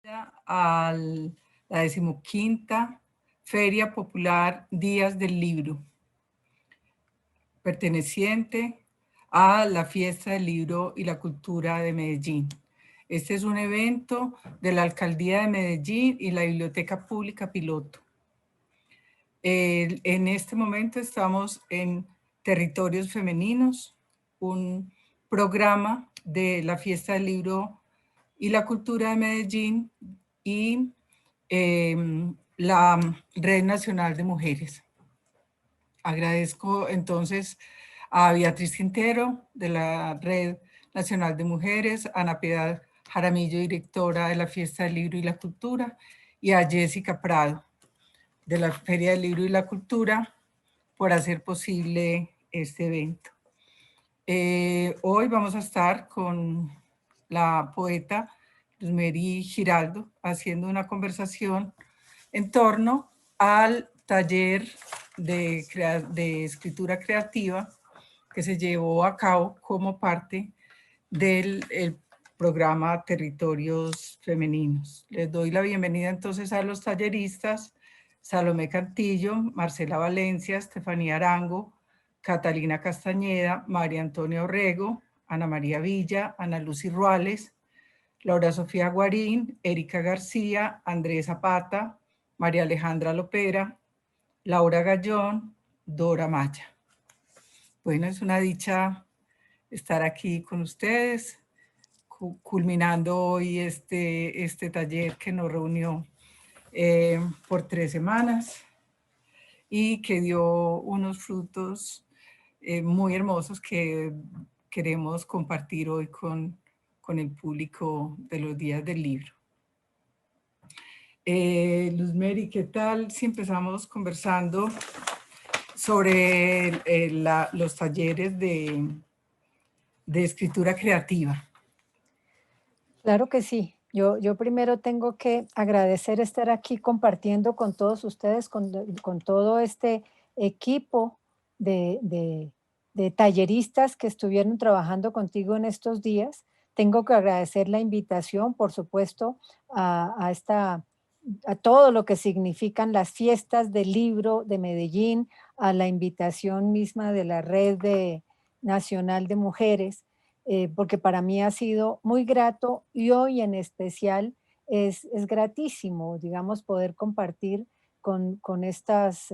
A la 15ª Feria Popular Días del Libro, perteneciente a la Fiesta del Libro y la Cultura de Medellín. Este es un evento de la Alcaldía de Medellín y la Biblioteca Pública Piloto. En este momento estamos en Territorios Femeninos, un programa de la Fiesta del Libro y la Cultura de Medellín y la Red Nacional de Mujeres. Agradezco entonces a Beatriz Quintero de la Red Nacional de Mujeres, a Ana Piedad Jaramillo, directora de la Fiesta del Libro y la Cultura, y a Jessica Prado de la Feria del Libro y la Cultura por hacer posible este evento. Hoy vamos a estar con la poeta Luzmeri Giraldo haciendo una conversación en torno al taller de escritura creativa que se llevó a cabo como parte del programa Territorios Femeninos. Les doy la bienvenida entonces a los talleristas: Salomé Cantillo, Marcela Valencia, Estefanía Arango, Catalina Castañeda, María Antonia Orrego, Ana María Villa, Ana Lucy Ruales, Laura Sofía Guarín, Erika García, Andrés Zapata, María Alejandra Lopera, Laura Gallón, Dora Maya. Bueno, es una dicha estar aquí con ustedes, culminando hoy este taller que nos reunió por 3 semanas y que dio unos frutos muy hermosos que queremos compartir hoy con el público de los días del libro. Luzmeri, ¿qué tal si empezamos conversando sobre los talleres de escritura creativa? Claro que sí. Yo primero tengo que agradecer estar aquí compartiendo con todos ustedes, con todo este equipo de talleristas que estuvieron trabajando contigo en estos días. Tengo que agradecer la invitación, por supuesto, a todo lo que significan las fiestas del libro de Medellín, a la invitación misma de la Nacional de Mujeres, porque para mí ha sido muy grato y hoy en especial es gratísimo, digamos, poder compartir con estas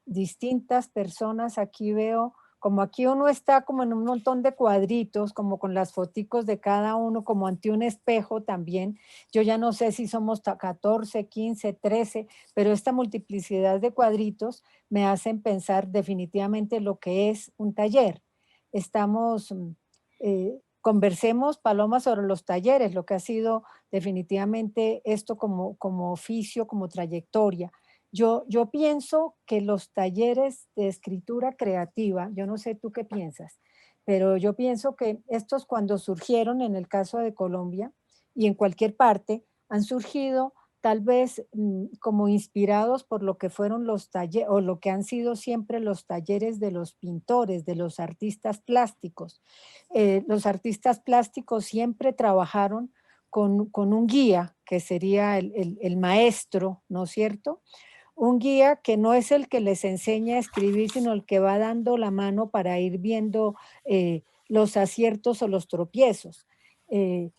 distintas personas. Aquí veo, como aquí uno está como en un montón de cuadritos, como con las foticos de cada uno, como ante un espejo también. Yo ya no sé si somos 14, 15, 13, pero esta multiplicidad de cuadritos me hacen pensar definitivamente lo que es un taller. Estamos conversemos, Paloma, sobre los talleres, lo que ha sido definitivamente esto como oficio, como trayectoria. Yo pienso que los talleres de escritura creativa, yo no sé tú qué piensas, pero yo pienso que estos cuando surgieron en el caso de Colombia y en cualquier parte, han surgido tal vez como inspirados por lo que fueron los talleres o lo que han sido siempre los talleres de los pintores, de los artistas plásticos. Los artistas plásticos siempre trabajaron con un guía, que sería el maestro, ¿no es cierto? Un guía que no es el que les enseña a escribir, sino el que va dando la mano para ir viendo los aciertos o los tropiezos. En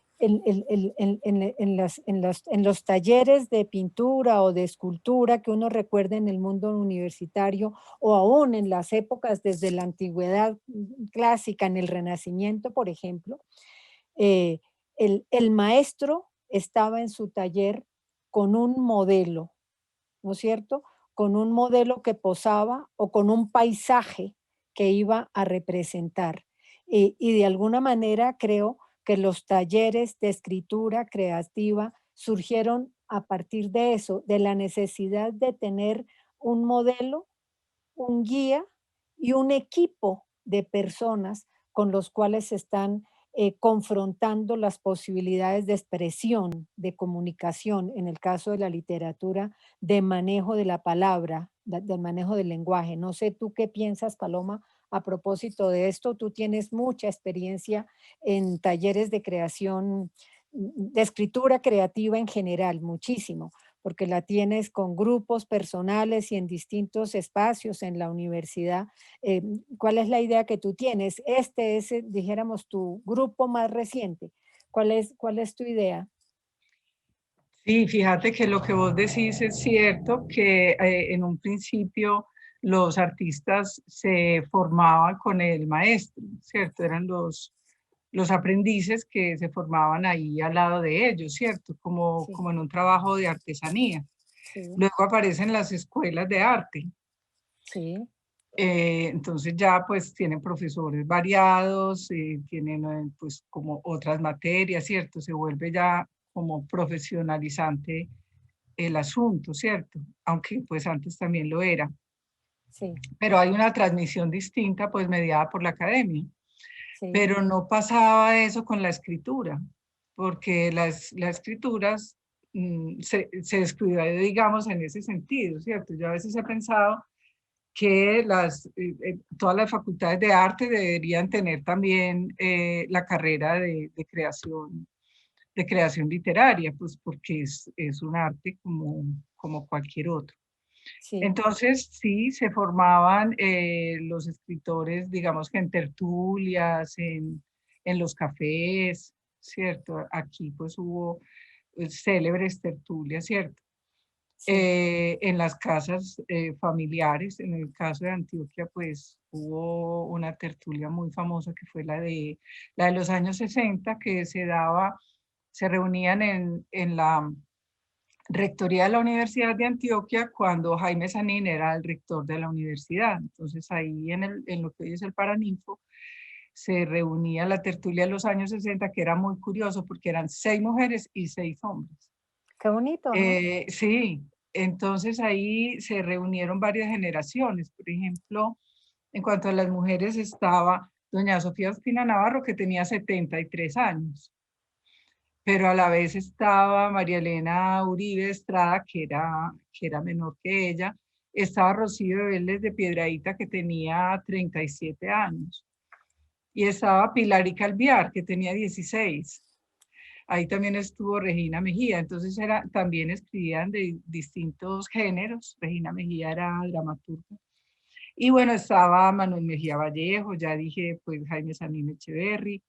los talleres de pintura o de escultura que uno recuerda en el mundo universitario o aún en las épocas desde la antigüedad clásica, en el Renacimiento, por ejemplo, eh, el maestro estaba en su taller con un modelo, ¿no es cierto? Con un modelo que posaba o con un paisaje que iba a representar. Y de alguna manera creo que los talleres de escritura creativa surgieron a partir de eso, de la necesidad de tener un modelo, un guía y un equipo de personas con los cuales se están confrontando las posibilidades de expresión, de comunicación, en el caso de la literatura, de manejo de la palabra, del manejo del lenguaje. No sé tú qué piensas, Paloma, a propósito de esto. Tú tienes mucha experiencia en talleres de creación de escritura creativa en general, muchísimo, porque la tienes con grupos personales y en distintos espacios en la universidad. Eh, ¿Cuál es la idea que tú tienes? Este es, dijéramos, tu grupo más reciente. Cuál es tu idea? Sí, fíjate que lo que vos decís es cierto, que en un principio los artistas se formaban con el maestro, ¿cierto? Eran los aprendices que se formaban ahí al lado de ellos, ¿cierto? Sí, Como en un trabajo de artesanía. sí, Luego aparecen las escuelas de arte. sí, Entonces ya pues tienen profesores variados, tienen pues como otras materias, ¿cierto? Se vuelve ya como profesionalizante el asunto, ¿cierto? Aunque pues antes también lo era. sí, Pero hay una transmisión distinta pues mediada por la academia. sí, Pero no pasaba eso con la escritura, porque las escrituras se descuidó, digamos, en ese sentido, ¿cierto? Yo a veces he pensado que todas las facultades de arte deberían tener también la carrera de creación literaria, pues porque es un arte como cualquier otro. sí. Entonces, sí, se formaban los escritores, digamos que en tertulias, en los cafés, ¿cierto? Aquí pues hubo célebres tertulias, ¿cierto? Sí. En las casas familiares, en el caso de Antioquia, pues hubo una tertulia muy famosa que fue la de los años 60 que se reunían en la rectoría de la Universidad de Antioquia cuando Jaime Sanín era el rector de la universidad. Entonces ahí en lo que hoy es el Paraninfo se reunía la tertulia de los años 60, que era muy curioso porque eran 6 mujeres y 6 hombres. Qué bonito, ¿no? Sí, entonces ahí se reunieron varias generaciones. Por ejemplo, en cuanto a las mujeres estaba doña Sofía Ospina Navarro, que tenía 73 años, pero a la vez estaba María Elena Uribe Estrada, que era menor que ella, estaba Rocío Vélez de Piedradita, que tenía 37 años, y estaba Pilar Calviar, que tenía 16. Ahí también estuvo Regina Mejía, entonces también escribían de distintos géneros. Regina Mejía era dramaturga. Y bueno, estaba Manuel Mejía Vallejo, ya dije, pues Jaime Sanín Echeverry,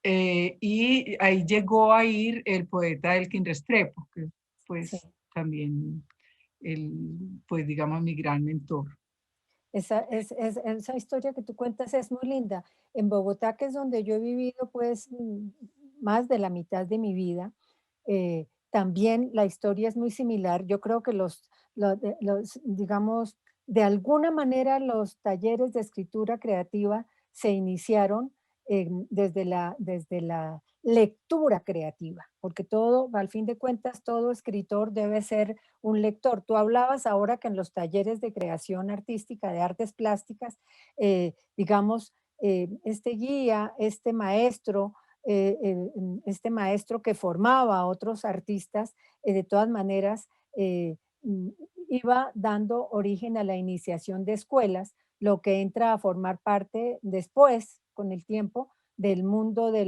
y ahí llegó a ir el poeta Elkin Restrepo, que Sí. pues también, el, pues digamos, mi gran mentor. Esa historia que tú cuentas es muy linda. En Bogotá, que es donde yo he vivido, pues, más de la mitad de mi vida, también la historia es muy similar. Yo creo que digamos, de alguna manera los talleres de escritura creativa se iniciaron desde la lectura creativa, porque todo, al fin de cuentas, todo escritor debe ser un lector. Tú hablabas ahora que en los talleres de creación artística, de artes plásticas, digamos, este guía, este maestro que formaba a otros artistas, de todas maneras, mm, iba dando origen a la iniciación de escuelas, lo que entra a formar parte después, con el tiempo, del mundo de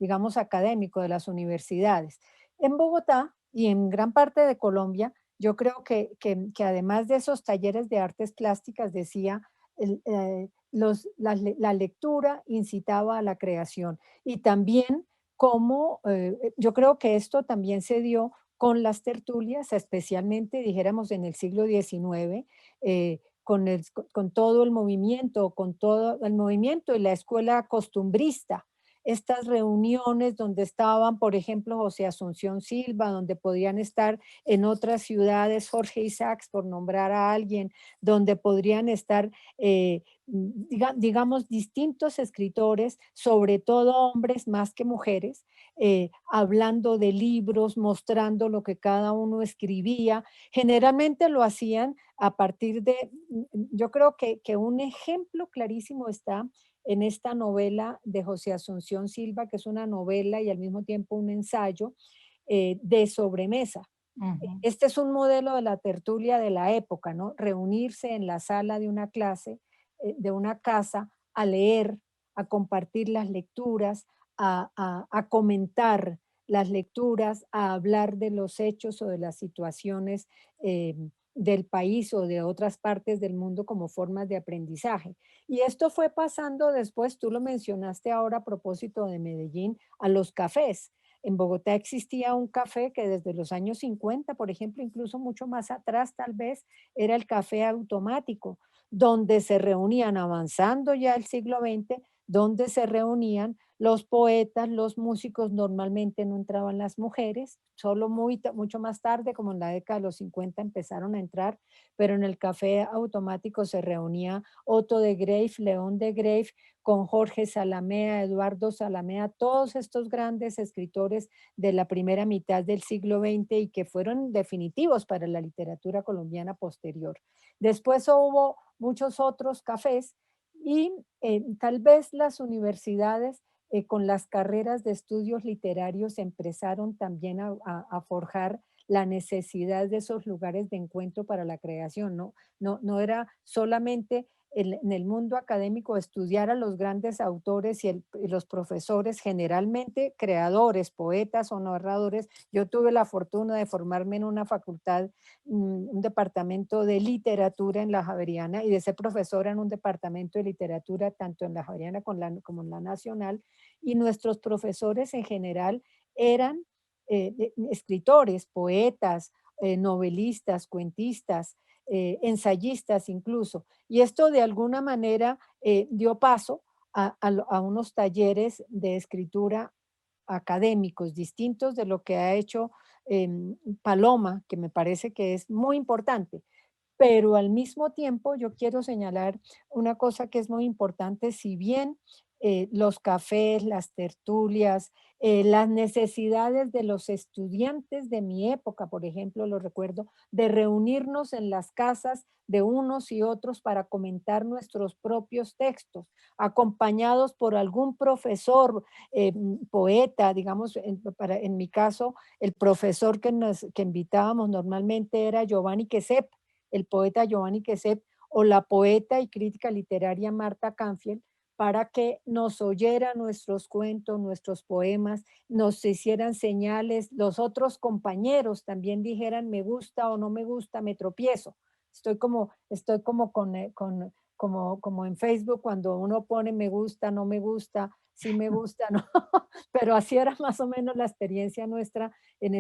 digamos, académico, de las universidades. En Bogotá y en gran parte de Colombia, yo creo que además de esos talleres de artes plásticas, decía, la lectura incitaba a la creación y también como yo creo que esto también se dio con las tertulias, especialmente, dijéramos, en el siglo XIX, con todo el movimiento, con todo el movimiento y la escuela costumbrista, estas reuniones donde estaban, por ejemplo, José Asunción Silva, donde podían estar en otras ciudades Jorge Isaacs, por nombrar a alguien, donde podrían estar, digamos, distintos escritores, sobre todo hombres más que mujeres, hablando de libros, mostrando lo que cada uno escribía. Generalmente lo hacían a partir yo creo que un ejemplo clarísimo está en esta novela de José Asunción Silva, que es una novela y al mismo tiempo un ensayo de sobremesa. Ujú. Este es un modelo de la tertulia de la época, ¿no? Reunirse en la sala de una clase, de una casa, a leer a compartir las lecturas, a comentar las lecturas, a hablar de los hechos o de las situaciones del país o de otras partes del mundo como formas de aprendizaje. Y esto fue pasando después, tú lo mencionaste ahora a propósito de Medellín, a los cafés. En Bogotá existía un café que desde los años 50, por ejemplo, incluso mucho más atrás tal vez, era el café automático, donde se reunían, avanzando ya el siglo XX, donde se reunían los poetas, los músicos, normalmente no entraban las mujeres, solo mucho más tarde, como en la década de los 50 empezaron a entrar, pero en el café automático se reunía Otto de Greif, León de Greif, con Jorge Salamea, Eduardo Salamea, todos estos grandes escritores de la primera mitad del siglo XX y que fueron definitivos para la literatura colombiana posterior. Después hubo muchos otros cafés y tal vez las universidades con las carreras de estudios literarios empezaron también a forjar la necesidad de esos lugares de encuentro para la creación, ¿no? No era solamente en el mundo académico estudiar a los grandes autores y los profesores, generalmente creadores, poetas o narradores. Yo tuve la fortuna de formarme en una facultad, un departamento de literatura en la Javeriana y de ser profesora en un departamento de literatura tanto en la Javeriana como en la Nacional. Y nuestros profesores en general eran escritores, poetas, novelistas, cuentistas, ensayistas incluso. Y esto de alguna manera dio paso a unos talleres de escritura académicos distintos de lo que ha hecho Paloma, que me parece que es muy importante. Pero al mismo tiempo yo quiero señalar una cosa que es muy importante, si bien los cafés, las tertulias, las necesidades de los estudiantes de mi época, por ejemplo, lo recuerdo, de reunirnos en las casas de unos y otros para comentar nuestros propios textos, acompañados por algún profesor, poeta, digamos, en mi caso, el profesor que invitábamos normalmente era Giovanni Quesep, el poeta Giovanni Quesep o la poeta y crítica literaria Marta Canfield, para que nos oyeran nuestros cuentos, nuestros poemas, nos hicieran señales, los otros compañeros también dijeran me gusta o no me gusta, me tropiezo. Estoy como como en Facebook cuando uno pone me gusta, no me gusta, sí me gusta, no, pero así era más o menos la experiencia nuestra en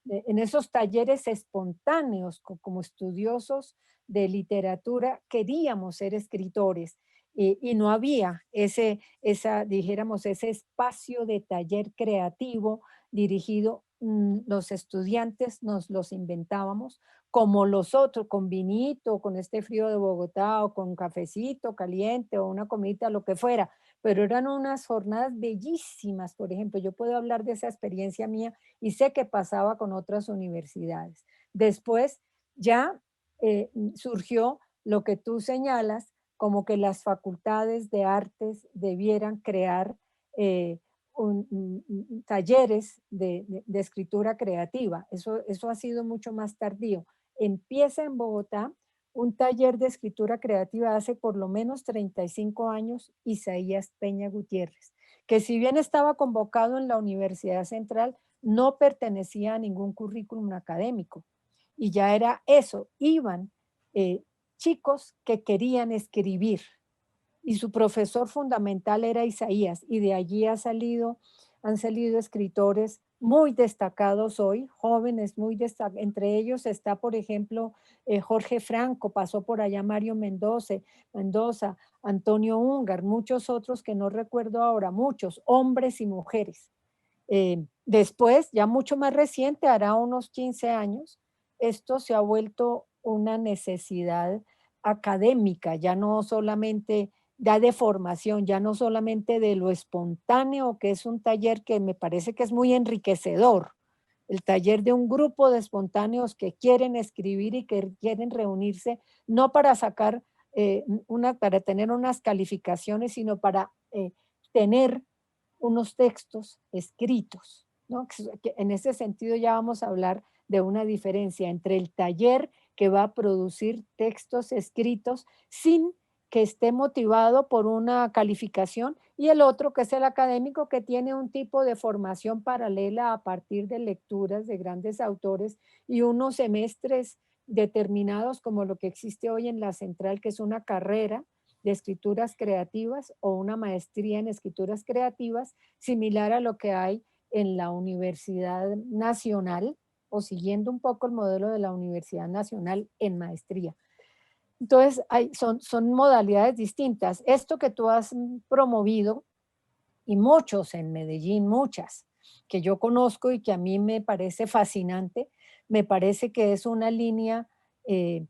en esos talleres espontáneos como estudiosos de literatura, queríamos ser escritores y no había dijéramos, ese espacio de taller creativo dirigido, los estudiantes nos los inventábamos, como los otros, con vinito, con este frío de Bogotá, o con cafecito caliente, o una comida, lo que fuera, pero eran unas jornadas bellísimas, por ejemplo, yo puedo hablar de esa experiencia mía y sé que pasaba con otras universidades. Después ya surgió lo que tú señalas, como que las facultades de artes debieran crear eh, talleres de escritura creativa. Eso ha sido mucho más tardío. Empieza en Bogotá un taller de escritura creativa hace por lo menos 35 años, Isaías Peña Gutiérrez, que si bien estaba convocado en la Universidad Central, no pertenecía a ningún currículum académico. Y ya era eso, iban eh, chicos que querían escribir y su profesor fundamental era Isaías y de allí han salido escritores muy destacados hoy, jóvenes muy destacados. Entre ellos está, por ejemplo, Jorge Franco, pasó por allá Mario Mendoza, Antonio Ungar, muchos otros que no recuerdo ahora, muchos hombres y mujeres. Después, ya mucho más reciente, hará unos 15 años, esto se ha vuelto una necesidad académica, ya no solamente ya de formación, ya no solamente de lo espontáneo, que es un taller que me parece que es muy enriquecedor, el taller de un grupo de espontáneos que quieren escribir y que quieren reunirse, no para sacar para tener unas calificaciones, sino para tener unos textos escritos, ¿no? Que en ese sentido ya vamos a hablar de una diferencia entre el taller que va a producir textos escritos sin que esté motivado por una calificación, y el otro que es el académico, que tiene un tipo de formación paralela a partir de lecturas de grandes autores y unos semestres determinados como lo que existe hoy en la Central, que es una carrera de escrituras creativas o una maestría en escrituras creativas, similar a lo que hay en la Universidad Nacional, o siguiendo un poco el modelo de la Universidad Nacional en maestría. Entonces, son modalidades distintas. Esto que tú has promovido, y muchos en Medellín, muchas, que yo conozco y que a mí me parece fascinante, me parece que es una línea eh,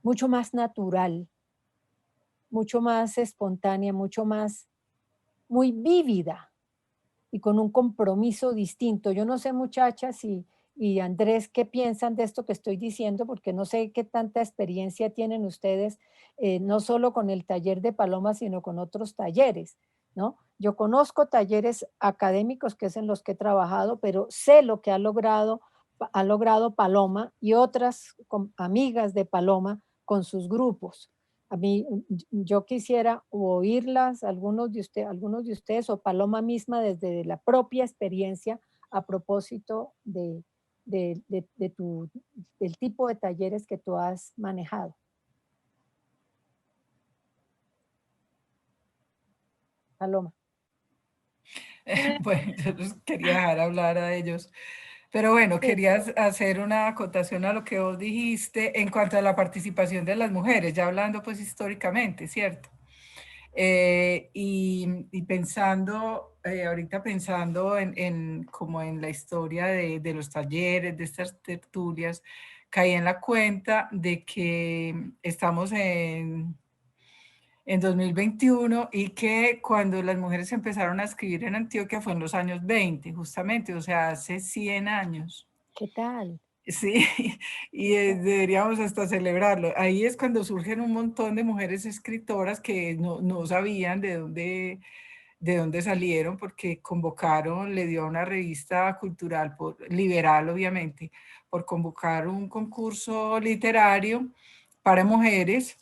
mucho más natural, mucho más espontánea, mucho más, muy vívida y con un compromiso distinto. Yo no sé, muchachas y Andrés, qué piensan de esto que estoy diciendo, porque no sé qué tanta experiencia tienen ustedes, no solo con el taller de Paloma, sino con otros talleres, ¿no? Yo conozco talleres académicos que es en los que he trabajado, pero sé lo que ha logrado Paloma y otras amigas de Paloma con sus grupos. A mí, yo quisiera oírlas, algunos de ustedes o Paloma misma desde la propia experiencia a propósito del tipo de talleres que tú has manejado. Paloma. Bueno, yo los quería dejar hablar a ellos. Pero bueno, Sí, querías hacer una acotación a lo que vos dijiste en cuanto a la participación de las mujeres, ya hablando pues históricamente, ¿cierto? Y pensando, ahorita pensando como en la historia de los talleres, de estas tertulias, caí en la cuenta de que estamos en 2021 y que cuando las mujeres empezaron a escribir en Antioquia fue en los años 20, justamente, o sea, hace 100 años. ¿qué tal? Sí, y deberíamos hasta celebrarlo. Ahí es cuando surgen un montón de mujeres escritoras que no sabían de dónde salieron, porque convocaron, le dio a una revista cultural, liberal obviamente, por convocar un concurso literario para mujeres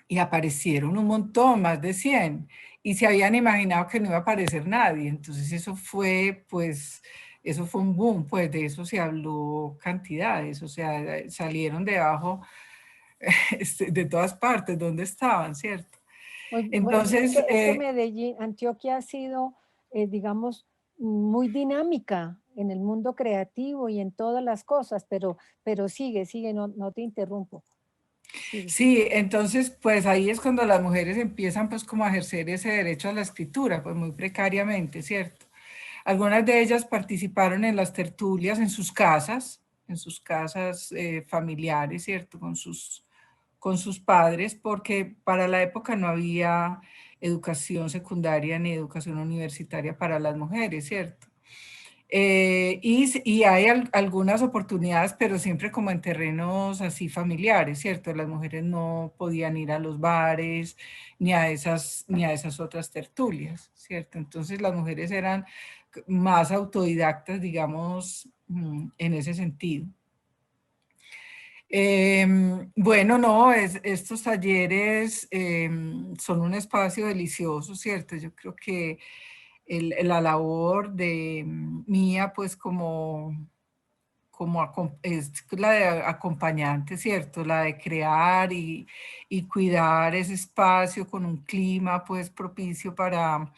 y aparecieron un montón, más de 100, y se habían imaginado que no iba a aparecer nadie. Entonces eso fue, pues, eso fue un boom, pues de eso se habló cantidades, o sea, salieron debajo de todas partes, donde estaban, ¿cierto? Bueno, Entonces, es que Medellín, Antioquia ha sido, digamos, muy dinámica en el mundo creativo y en todas las cosas, pero sigue, no te interrumpo, sigue. sí, entonces, pues ahí es cuando las mujeres empiezan pues como a ejercer ese derecho a la escritura, pues muy precariamente, ¿cierto? Algunas de ellas participaron en las tertulias en sus casas familiares, ¿cierto? Con sus padres, porque para la época no había educación secundaria ni educación universitaria para las mujeres, ¿cierto? Y hay algunas oportunidades, pero siempre como en terrenos así familiares, ¿cierto? Las mujeres no podían ir a los bares ni a esas otras tertulias, ¿cierto? Entonces las mujeres eran más autodidactas, digamos, en ese sentido. Bueno, no, estos talleres son un espacio delicioso, ¿cierto? Yo creo que la labor de mía, pues es la de acompañante, ¿cierto? La de crear y cuidar ese espacio con un clima, pues propicio para,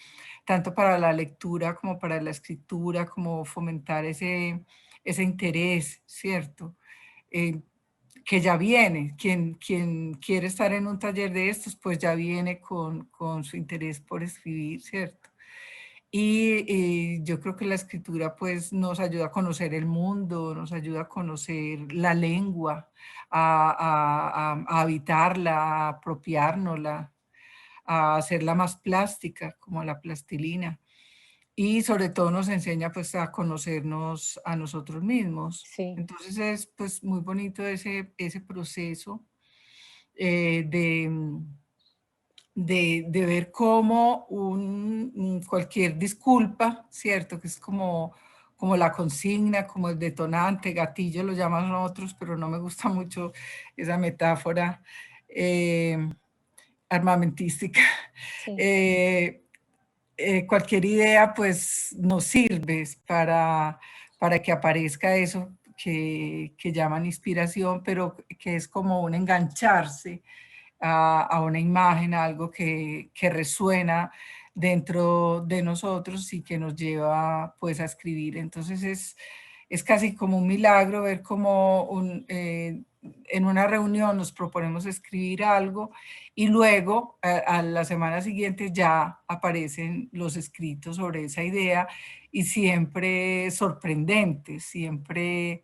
tanto para la lectura como para la escritura, como fomentar ese interés, ¿cierto? Eh, que ya viene, quien quiere estar en un taller de estos, pues ya viene con su interés por escribir, ¿cierto? Y yo creo que la escritura pues nos ayuda a conocer el mundo, nos ayuda a conocer la lengua, a habitarla, a apropiárnosla, a hacerla más plástica, como la plastilina. Y sobre todo nos enseña pues a conocernos a nosotros mismos. Sí. Entonces es pues muy bonito ese proceso de de ver cómo cualquier disculpa, ¿cierto? Que es como la consigna, como el detonante, gatillo lo llaman otros, pero no me gusta mucho esa metáfora. armamentística. Sí. Cualquier idea pues nos sirve para que aparezca eso que llaman inspiración, pero que es como un engancharse a una imagen, a algo que resuena dentro de nosotros y que nos lleva pues a escribir. Entonces es casi como un milagro ver cómo en una reunión nos proponemos escribir algo y luego a la semana siguiente ya aparecen los escritos sobre esa idea y siempre sorprendentes, siempre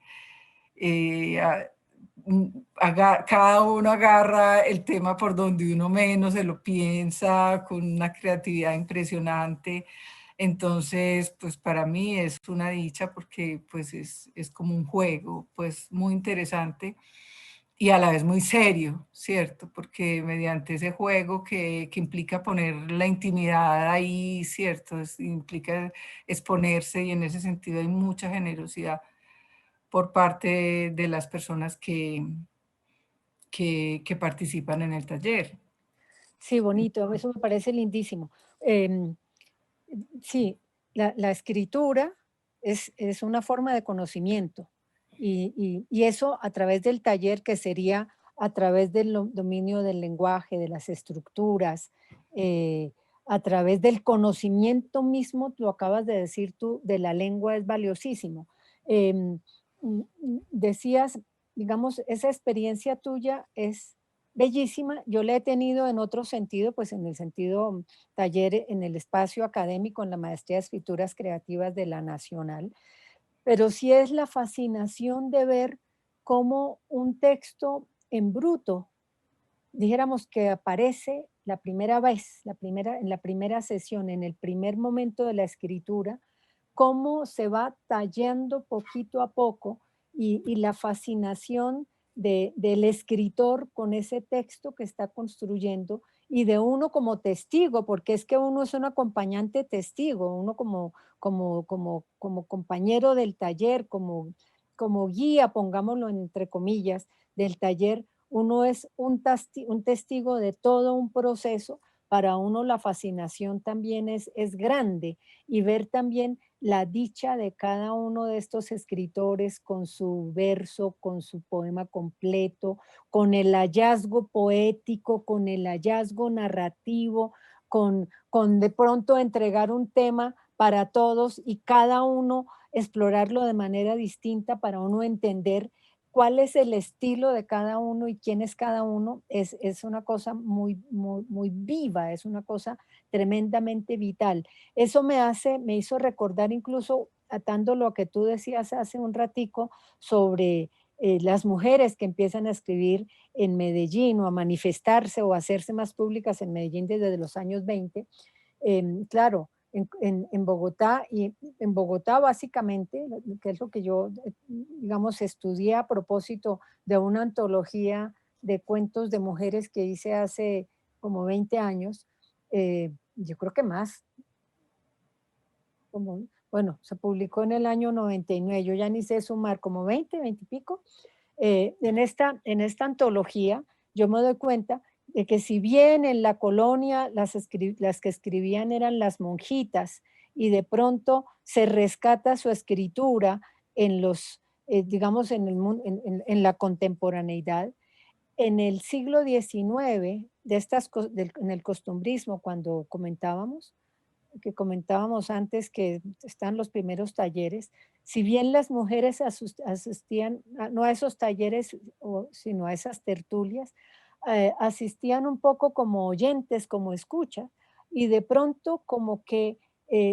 cada uno agarra el tema por donde uno menos se lo piensa, con una creatividad impresionante. Entonces, pues para mí es una dicha porque pues es como un juego, pues muy interesante y a la vez muy serio, ¿cierto? Porque mediante ese juego que implica poner la intimidad ahí, ¿cierto? Implica exponerse y en ese sentido hay mucha generosidad por parte de las personas que participan en el taller. Sí, bonito, eso me parece lindísimo. Em, sí, la escritura es una forma de conocimiento y eso a través del taller que sería a través del dominio del lenguaje, de las estructuras, eh, a través del conocimiento mismo, lo acabas de decir tú, de la lengua es valiosísimo. Em, Decías, digamos, esa experiencia tuya es bellísima. Yo la he tenido en otro sentido, pues en el sentido taller en el espacio académico en la maestría de escrituras creativas de la Nacional, pero sí es la fascinación de ver cómo un texto en bruto, dijéramos que aparece la primera vez, en la primera sesión, en el primer momento de la escritura, cómo se va tallando poquito a poco y la fascinación del escritor con ese texto que está construyendo y de uno como testigo, porque es que uno es un acompañante testigo, uno como compañero del taller, como guía, pongámoslo entre comillas, del taller, uno es un testigo de todo un proceso. Para uno la fascinación también es grande y ver también la dicha de cada uno de estos escritores con su verso, con su poema completo, con el hallazgo poético, con el hallazgo narrativo, con de pronto entregar un tema para todos y cada uno explorarlo de manera distinta para uno entender cuál es el estilo de cada uno y quién es cada uno, es una cosa muy viva, es una cosa tremendamente vital. Eso me hizo recordar incluso atando lo que tú decías hace un ratico sobre las mujeres que empiezan a escribir en Medellín o a manifestarse o a hacerse más públicas en Medellín desde los años 20. Claro, en Bogotá y en Bogotá básicamente, que es lo que yo, digamos, estudié a propósito de una antología de cuentos de mujeres que hice hace como 20 años, yo creo que más, como, bueno, se publicó en el año 99, yo ya ni sé sumar, como 20, 20 y pico. En esta antología yo me doy cuenta de que si bien en la colonia las que escribían eran las monjitas y de pronto se rescata su escritura en los, digamos, en la contemporaneidad, en el siglo XIX, en el costumbrismo, cuando comentábamos antes que están los primeros talleres, si bien las mujeres asistían, no a esos talleres, sino a esas tertulias, asistían un poco como oyentes, como escucha, y de pronto como que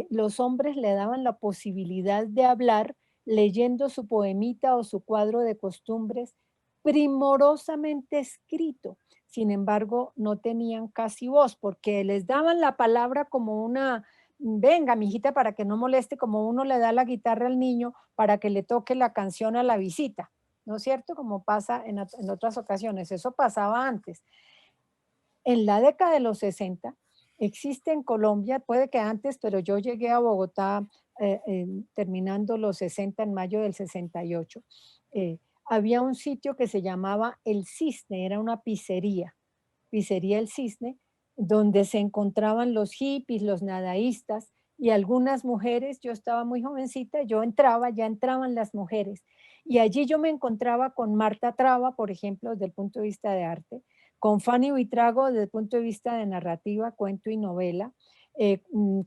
los hombres le daban la posibilidad de hablar leyendo su poemita o su cuadro de costumbres primorosamente escrito. Sin embargo, no tenían casi voz porque les daban la palabra como una, venga, mijita, para que no moleste, como uno le da la guitarra al niño para que le toque la canción a la visita, ¿no es cierto? Como pasa en otras ocasiones. Eso pasaba antes. En la década de los 60 existe en Colombia, puede que antes, pero yo llegué a Bogotá terminando los 60 en mayo del 68. Había un sitio que se llamaba El Cisne, era una pizzería Pizzería El Cisne, donde se encontraban los hippies, los nadaístas y algunas mujeres. Yo estaba muy jovencita, yo entraba, ya entraban las mujeres. Y allí yo me encontraba con Marta Traba, por ejemplo, desde el punto de vista de arte, con Fanny Buitrago desde el punto de vista de narrativa, cuento y novela,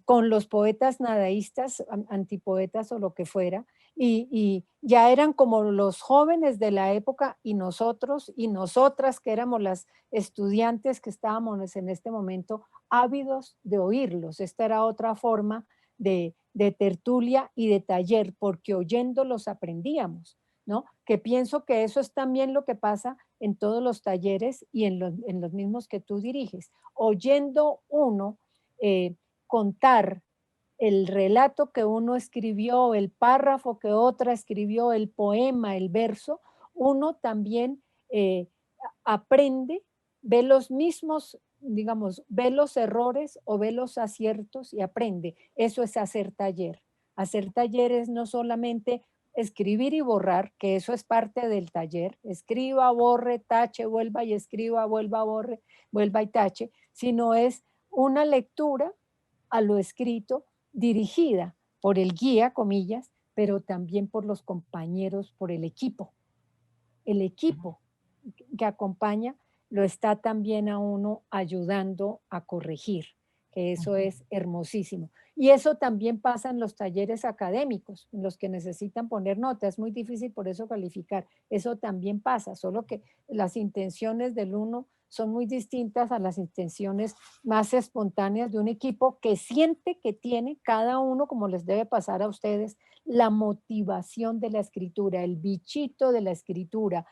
con los poetas nadaístas, antipoetas o lo que fuera, y ya eran como los jóvenes de la época y nosotros y nosotras que éramos las estudiantes que estábamos en este momento ávidos de oírlos. Esta era otra forma de tertulia y de taller, porque oyéndolos aprendíamos, ¿no? Que pienso que eso es también lo que pasa en todos los talleres y en los mismos que tú diriges. Oyendo uno contar el relato que uno escribió, el párrafo que otra escribió, el poema, el verso, uno también aprende, ve los mismos, digamos, ve los errores o ve los aciertos y aprende. Eso es hacer taller. Hacer taller es no solamente escribir y borrar, que eso es parte del taller, escriba, borre, tache, vuelva y escriba, vuelva, borre, vuelva y tache, sino es una lectura a lo escrito dirigida por el guía, comillas, pero también por los compañeros, por el equipo. El equipo que acompaña lo está también a uno ayudando a corregir, que eso es hermosísimo. Y eso también pasa en los talleres académicos, en los que necesitan poner nota. Es muy difícil por eso calificar. Eso también pasa, solo que las intenciones del uno son muy distintas a las intenciones más espontáneas de un equipo que siente que tiene cada uno, como les debe pasar a ustedes, la motivación de la escritura, el bichito de la escritura,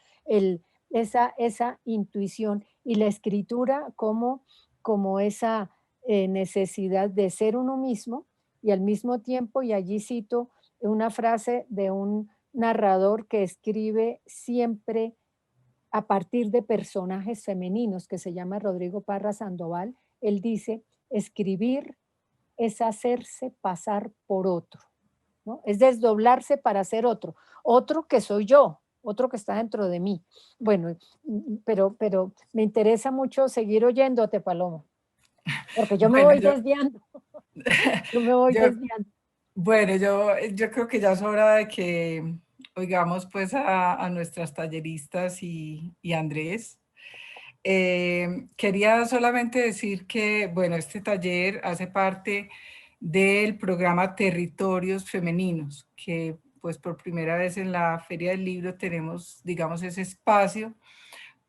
esa intuición y la escritura como esa necesidad de ser uno mismo y al mismo tiempo, y allí cito una frase de un narrador que escribe siempre a partir de personajes femeninos, que se llama Rodrigo Parra Sandoval. Él dice, escribir es hacerse pasar por otro, ¿no? Es desdoblarse para ser otro, otro que soy yo, otro que está dentro de mí. Bueno, pero me interesa mucho seguir oyéndote, Paloma, porque yo me Bueno, voy desviando, yo me voy yo, desviando. bueno, yo creo que ya es hora de que oigamos pues a nuestras talleristas y Andrés. Quería solamente decir que, bueno, este taller hace parte del programa Territorios Femeninos, que pues por primera vez en la Feria del Libro tenemos, digamos, ese espacio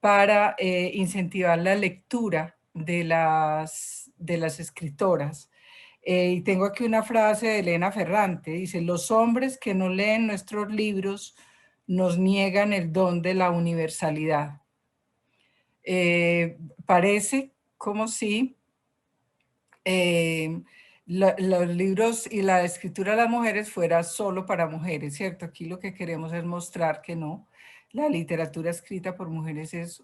para incentivar la lectura de las escritoras. Y tengo aquí una frase de Elena Ferrante, dice, los hombres que no leen nuestros libros nos niegan el don de la universalidad. Parece como si los libros y la escritura de las mujeres fuera solo para mujeres, ¿cierto? Aquí lo que queremos es mostrar que no. La literatura escrita por mujeres es,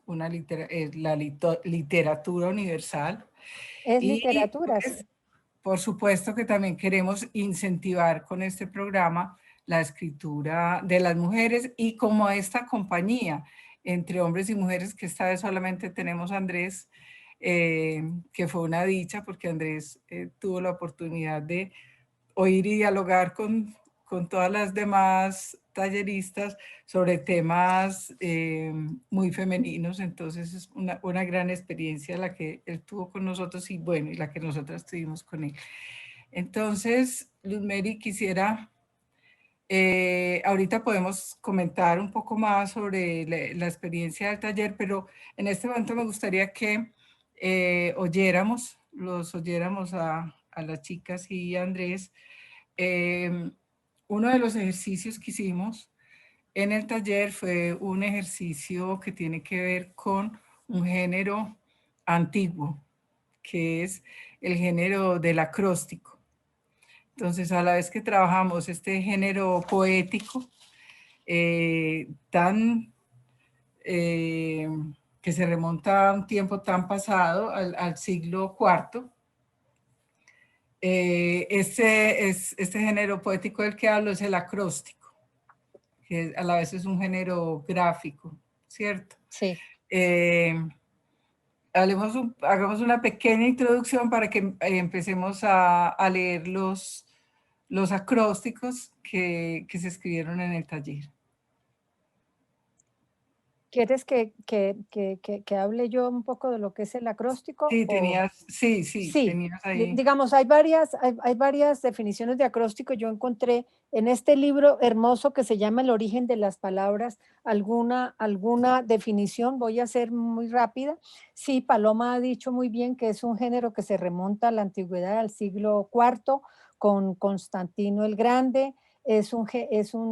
es la literatura universal. Es Y literatura, sí. pues, por supuesto que también queremos incentivar con este programa la escritura de las mujeres y como esta compañía entre hombres y mujeres, que esta vez solamente tenemos a Andrés, que fue una dicha porque Andrés tuvo la oportunidad de oír y dialogar con todas las demás talleristas sobre temas muy femeninos, entonces es una gran experiencia la que él tuvo con nosotros y bueno, y la que nosotras tuvimos con él. Entonces, Luz Mary, quisiera, ahorita podemos comentar un poco más sobre la experiencia del taller, pero en este momento me gustaría que los oyéramos a las chicas y a Andrés. Eh, Uno de los ejercicios que hicimos en el taller fue un ejercicio que tiene que ver con un género antiguo, que es el género del acróstico. Entonces, a la vez que trabajamos este género poético, tan eh, que se remonta a un tiempo tan pasado, al siglo IV, este género poético del que hablo es el acróstico, que a la vez es un género gráfico, ¿cierto? Sí. Eh, hagamos una pequeña introducción para que empecemos a leer los acrósticos que se escribieron en el taller. ¿Quieres que hable yo un poco de lo que es el acróstico? Sí, sí, Sí, tenías ahí. digamos, hay varias definiciones de acróstico. Yo encontré en este libro hermoso que se llama El origen de las palabras alguna definición. Voy a ser muy rápida. Sí, Paloma ha dicho muy bien que es un género que se remonta a la antigüedad, al siglo IV, con Constantino el Grande. Es un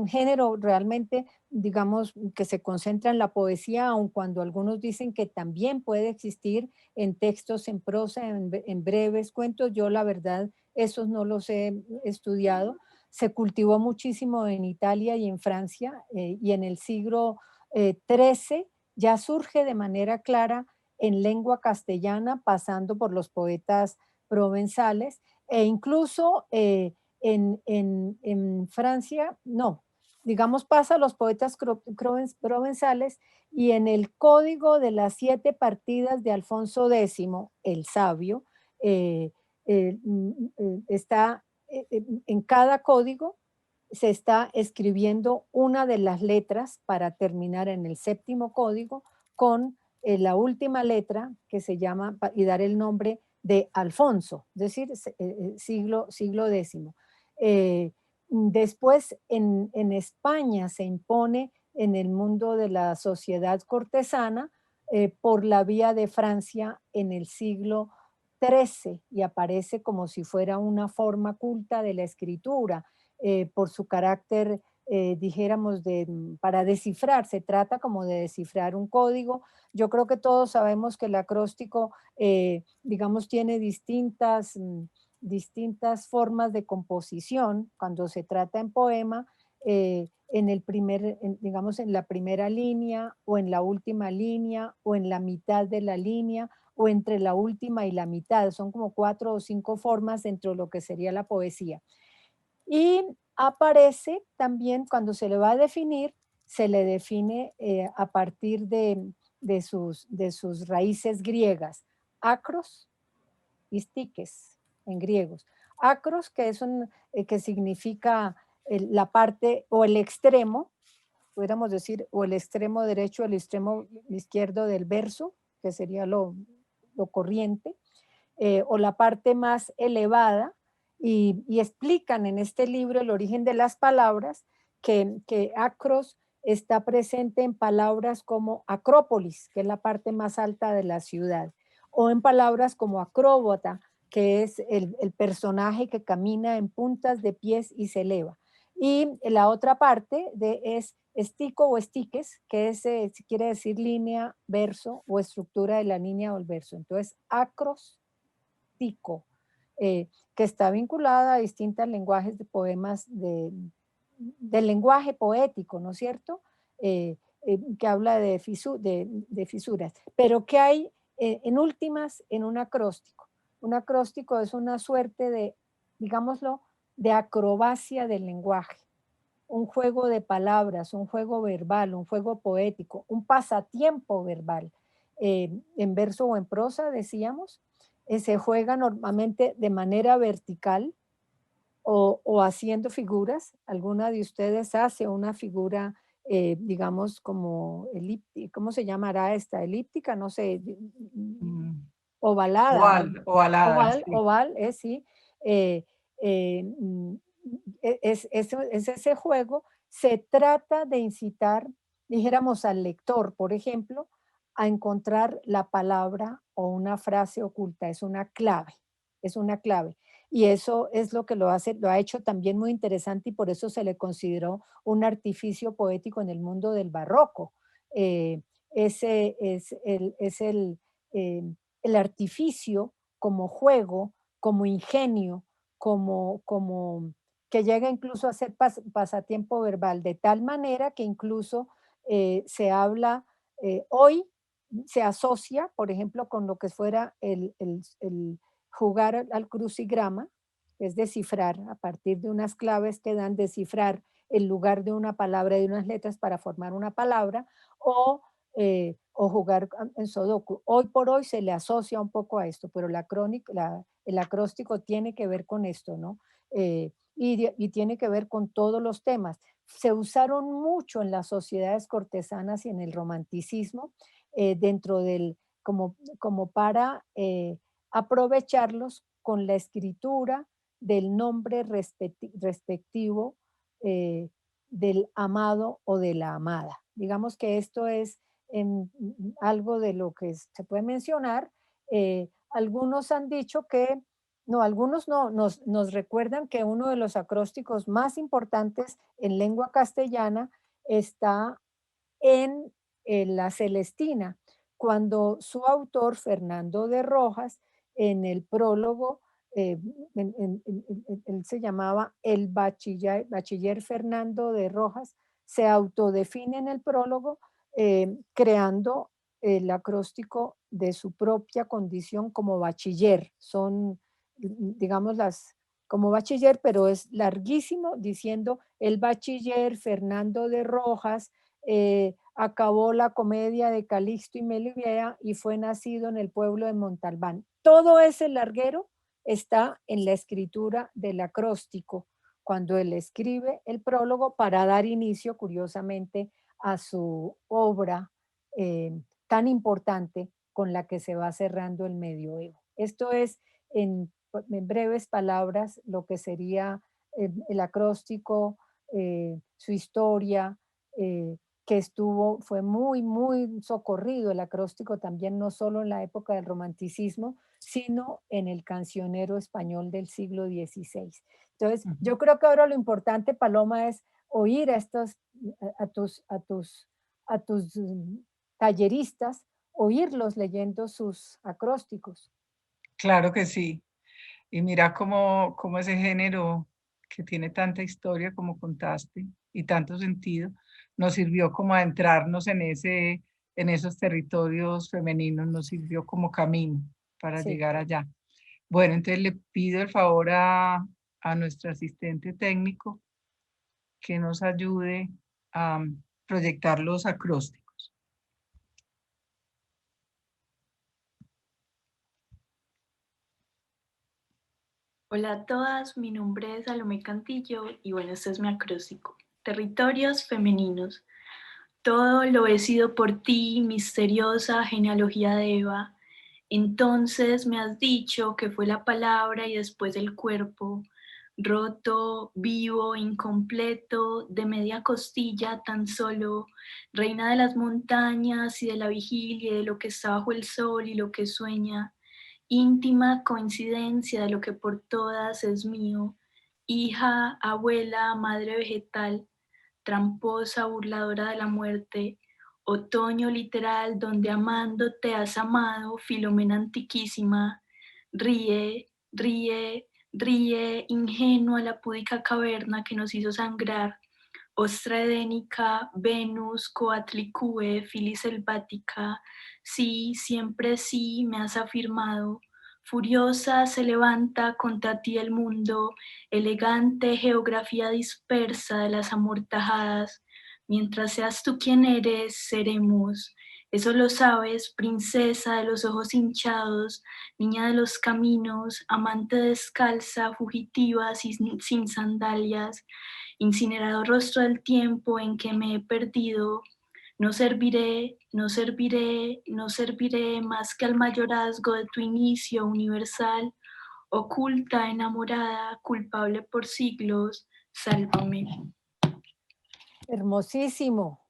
género realmente, digamos, que se concentra en la poesía, aun cuando algunos dicen que también puede existir en textos en prosa, en breves cuentos. Yo la verdad, esos no los he estudiado. Se cultivó muchísimo en Italia y en Francia, y en el siglo XIII ya surge de manera clara en lengua castellana, pasando por los poetas provenzales, e incluso en Francia, no, digamos, pasa a los poetas provenzales, y en el código de las 7 partidas de Alfonso X, el Sabio, está en cada código se está escribiendo una de las letras para terminar en el 7º código con la última letra que se llama y dar el nombre de Alfonso, es decir, siglo X. Después en España se impone en el mundo de la sociedad cortesana por la vía de Francia en el siglo XIII, y aparece como si fuera una forma culta de la escritura por su carácter, dijéramos, para descifrar. Se trata como de descifrar un código. Yo creo que todos sabemos que el acróstico, digamos, tiene distintas formas de composición. Cuando se trata en poema, digamos, en la primera línea, o en la última línea, o en la mitad de la línea, o entre la última y la mitad. Son como 4 o 5 formas dentro de lo que sería la poesía. Y aparece también, cuando se le va a definir, se le define a partir de sus raíces griegas: acros y stiques en griegos. Acros, que significa la parte o el extremo, pudiéramos decir, o el extremo derecho o el extremo izquierdo del verso, que sería lo corriente, o la parte más elevada, y explican en este libro El origen de las palabras que acros está presente en palabras como Acrópolis, que es la parte más alta de la ciudad, o en palabras como acróbata, que es el personaje que camina en puntas de pies y se eleva. Y la otra parte es estico o estiques, que quiere decir línea, verso o estructura de la línea o el verso. Entonces, acros, que está vinculada a distintos lenguajes de poemas del lenguaje poético, ¿no es cierto? Que habla de fisuras. Pero ¿qué hay en últimas en un acróstico? Un acróstico es una suerte de, digámoslo, de acrobacia del lenguaje, un juego de palabras, un juego verbal, un juego poético, un pasatiempo verbal. En verso o en prosa, decíamos, se juega normalmente de manera vertical o haciendo figuras. Alguna de ustedes hace una figura, digamos, como elíptica. ¿Cómo se llamará esta? Elíptica, no sé, Mm, ovalada, ovalada, sí. oval, sí. eh, eh, mm, es ese juego. Se trata de incitar, dijéramos, al lector, por ejemplo, a encontrar la palabra o una frase oculta. Es una clave, es una clave. Y eso es lo que lo ha hecho también muy interesante, y por eso se le consideró un artificio poético en el mundo del barroco. Ese eh, el artificio como juego, como ingenio, como que llega incluso a ser pasatiempo verbal, de tal manera que incluso se habla hoy, se asocia, por ejemplo, con lo que fuera el jugar al crucigrama, es descifrar a partir de unas claves que dan, descifrar el lugar de una palabra y de unas letras para formar una palabra, o o jugar en Sudoku. Hoy por hoy se le asocia un poco a esto, pero el acróstico tiene que ver con esto, ¿no? Y tiene que ver con todos los temas. Se usaron mucho en las sociedades cortesanas y en el romanticismo, dentro del, como para aprovecharlos con la escritura del nombre respectivo del amado o de la amada. Digamos que esto es algo de lo que se puede mencionar. Algunos han dicho que, no, algunos no, nos recuerdan que uno de los acrósticos más importantes en lengua castellana está en la Celestina, cuando su autor, Fernando de Rojas, en el prólogo, eh, él se llamaba el bachiller Fernando de Rojas, se autodefine en el prólogo, creando el acróstico de su propia condición como bachiller. Son, digamos, como bachiller, pero es larguísimo, diciendo el bachiller Fernando de Rojas acabó la comedia de Calixto y Melibea y fue nacido en el pueblo de Montalbán. Todo ese larguero está en la escritura del acróstico, cuando él escribe el prólogo para dar inicio, curiosamente, a su obra tan importante con la que se va cerrando el medioevo. Esto es, en breves palabras, lo que sería el acróstico, su historia, que fue muy, muy socorrido el acróstico también, no solo en la época del romanticismo, sino en el cancionero español del siglo XVI. Entonces, yo creo que ahora lo importante, Paloma, es oír a tus talleristas, oírlos leyendo sus acrósticos. Claro que sí. Y mira cómo ese género que tiene tanta historia como contaste y tanto sentido, nos sirvió como adentrarnos en esos territorios femeninos, nos sirvió como camino para Sí. llegar allá. Bueno, entonces le pido el favor a nuestro asistente técnico que nos ayude a proyectar los acrósticos. Hola a todas, mi nombre es Salomé Cantillo y bueno, este es mi acróstico. Territorios femeninos. Todo lo he sido por ti, misteriosa genealogía de Eva. Entonces me has dicho que fue la palabra y después el cuerpo, roto, vivo, incompleto, de media costilla tan solo, reina de las montañas y de la vigilia, de lo que está bajo el sol y lo que sueña, íntima coincidencia de lo que por todas es mío, hija, abuela, madre vegetal, tramposa, burladora de la muerte, otoño literal donde amándote has amado, Filomena antiquísima, ríe, ríe, ríe, ingenua la púdica caverna que nos hizo sangrar, ostra edénica, Venus, Coatlicue, Filis selvática, sí, siempre sí, me has afirmado. Furiosa se levanta contra ti el mundo, elegante geografía dispersa de las amortajadas. Mientras seas tú quien eres, seremos. Eso lo sabes, princesa de los ojos hinchados, niña de los caminos, amante descalza, fugitiva, sin sandalias, incinerado rostro del tiempo en que me he perdido. No serviré, no serviré, no serviré más que al mayorazgo de tu inicio universal, oculta, enamorada, culpable por siglos, sálvame. Hermosísimo.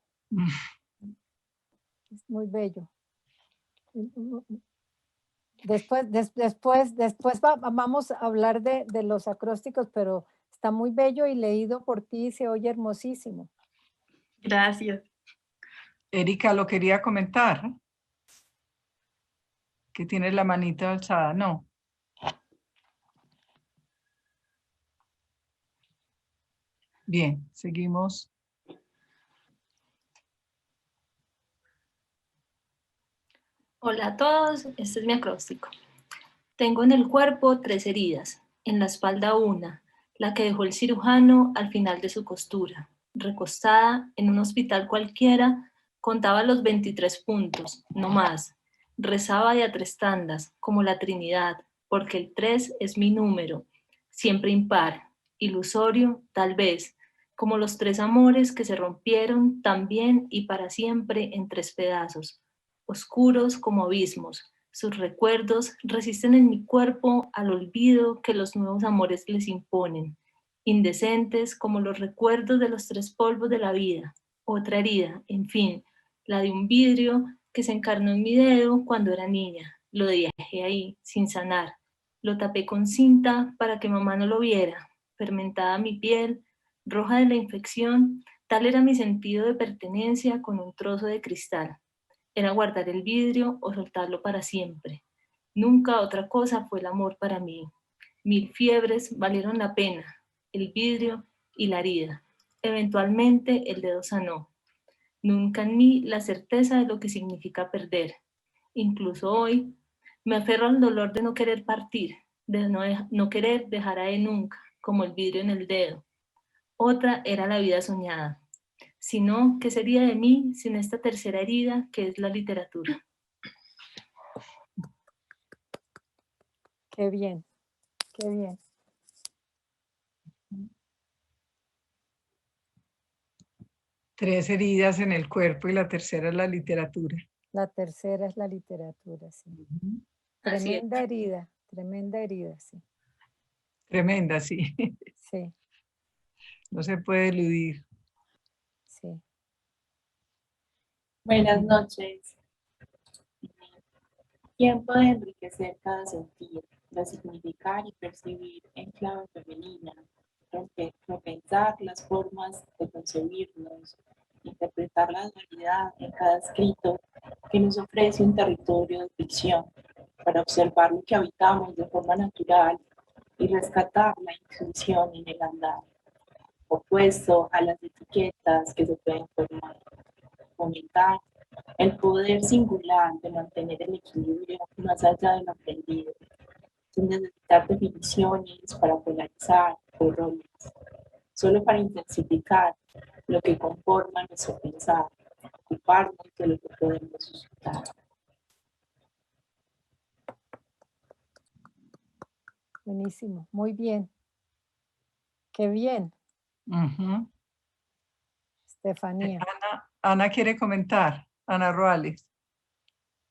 Es muy bello. Después vamos a hablar de los acrósticos, pero está muy bello y leído por ti se oye hermosísimo. Gracias. Erika lo quería comentar, que tiene la manita alzada, no. Bien, seguimos. Hola a todos, este es mi acróstico. Tengo en el cuerpo 3 heridas, en la espalda una, la que dejó el cirujano al final de su costura, recostada en un hospital cualquiera, Contaba los 23 puntos, no más. Rezaba de a 3 tandas, como la Trinidad, porque el 3 es mi número, siempre impar, ilusorio, tal vez, como los 3 amores que se rompieron también y para siempre en 3 pedazos, oscuros como abismos. Sus recuerdos resisten en mi cuerpo al olvido que los nuevos amores les imponen, indecentes como los recuerdos de los 3 polvos de la vida, otra herida, en fin, la de un vidrio que se encarnó en mi dedo cuando era niña. Lo dejé ahí, sin sanar. Lo tapé con cinta para que mamá no lo viera. Fermentada mi piel, roja de la infección, tal era mi sentido de pertenencia con un trozo de cristal. Era guardar el vidrio o soltarlo para siempre. Nunca otra cosa fue el amor para mí. 1000 fiebres valieron la pena, el vidrio y la herida. Eventualmente el dedo sanó. Nunca en mí la certeza de lo que significa perder. Incluso hoy me aferro al dolor de no querer partir, de no querer dejar ahí nunca, como el vidrio en el dedo. Otra era la vida soñada. Si no, ¿qué sería de mí sin esta tercera herida que es la literatura? Qué bien, qué bien. Tres heridas en el cuerpo y la tercera es la literatura. La tercera es la literatura, sí. Ujú. Tremenda herida, sí. Tremenda, sí. Sí, No se puede eludir. sí. Buenas noches. Tiempo de enriquecer cada sentido, resignificar y percibir en clave femenina, repensar las formas de concebirnos, interpretar la dualidad en cada escrito que nos ofrece un territorio de ficción, para observar lo que habitamos de forma natural y rescatar la intuición en el andar, opuesto a las etiquetas que se pueden formar, fomentar el poder singular de mantener el equilibrio más allá de lo aprendido, sin necesitar definiciones para polarizar o roles, solo para intensificar lo que conforma nuestro pensar, ocuparnos de lo que podemos suscitar. Buenísimo, muy bien. Qué bien, Ujú. Estefanía. Ana quiere comentar. Ana Ruales.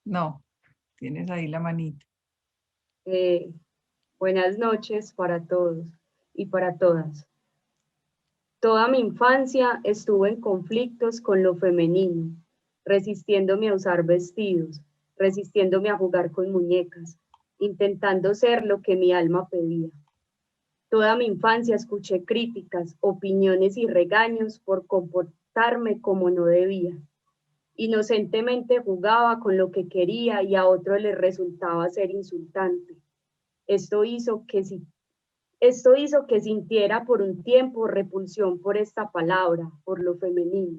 No, tienes ahí la manita. Buenas noches para todos y para todas. Toda mi infancia estuve en conflictos con lo femenino, resistiéndome a usar vestidos, resistiéndome a jugar con muñecas, intentando ser lo que mi alma pedía. Toda mi infancia escuché críticas, opiniones y regaños por comportarme como no debía. Inocentemente jugaba con lo que quería y a otro le resultaba ser insultante. Esto hizo que sintiera por un tiempo repulsión por esta palabra, por lo femenino.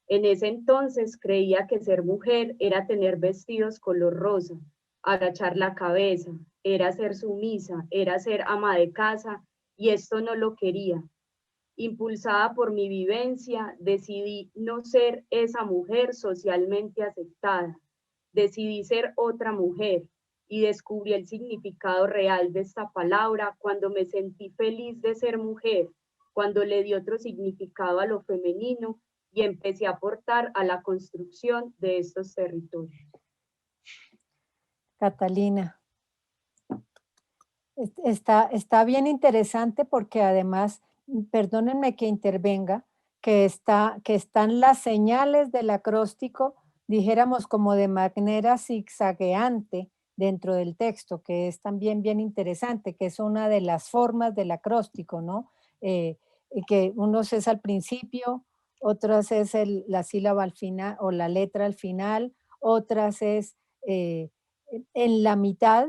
En ese entonces creía que ser mujer era tener vestidos color rosa, agachar la cabeza, era ser sumisa, era ser ama de casa, y esto no lo quería. Impulsada por mi vivencia, decidí no ser esa mujer socialmente aceptada. Decidí ser otra mujer y descubrí el significado real de esta palabra cuando me sentí feliz de ser mujer, cuando le di otro significado a lo femenino y empecé a aportar a la construcción de estos territorios. Catalina. Está bien interesante porque además, perdónenme que intervenga, que están las señales del acróstico, dijéramos como de manera zigzagueante dentro del texto, que es también bien interesante, que es una de las formas del acróstico, ¿no? Y que unos es al principio, otras es la sílaba al final o la letra al final, otras es en la mitad,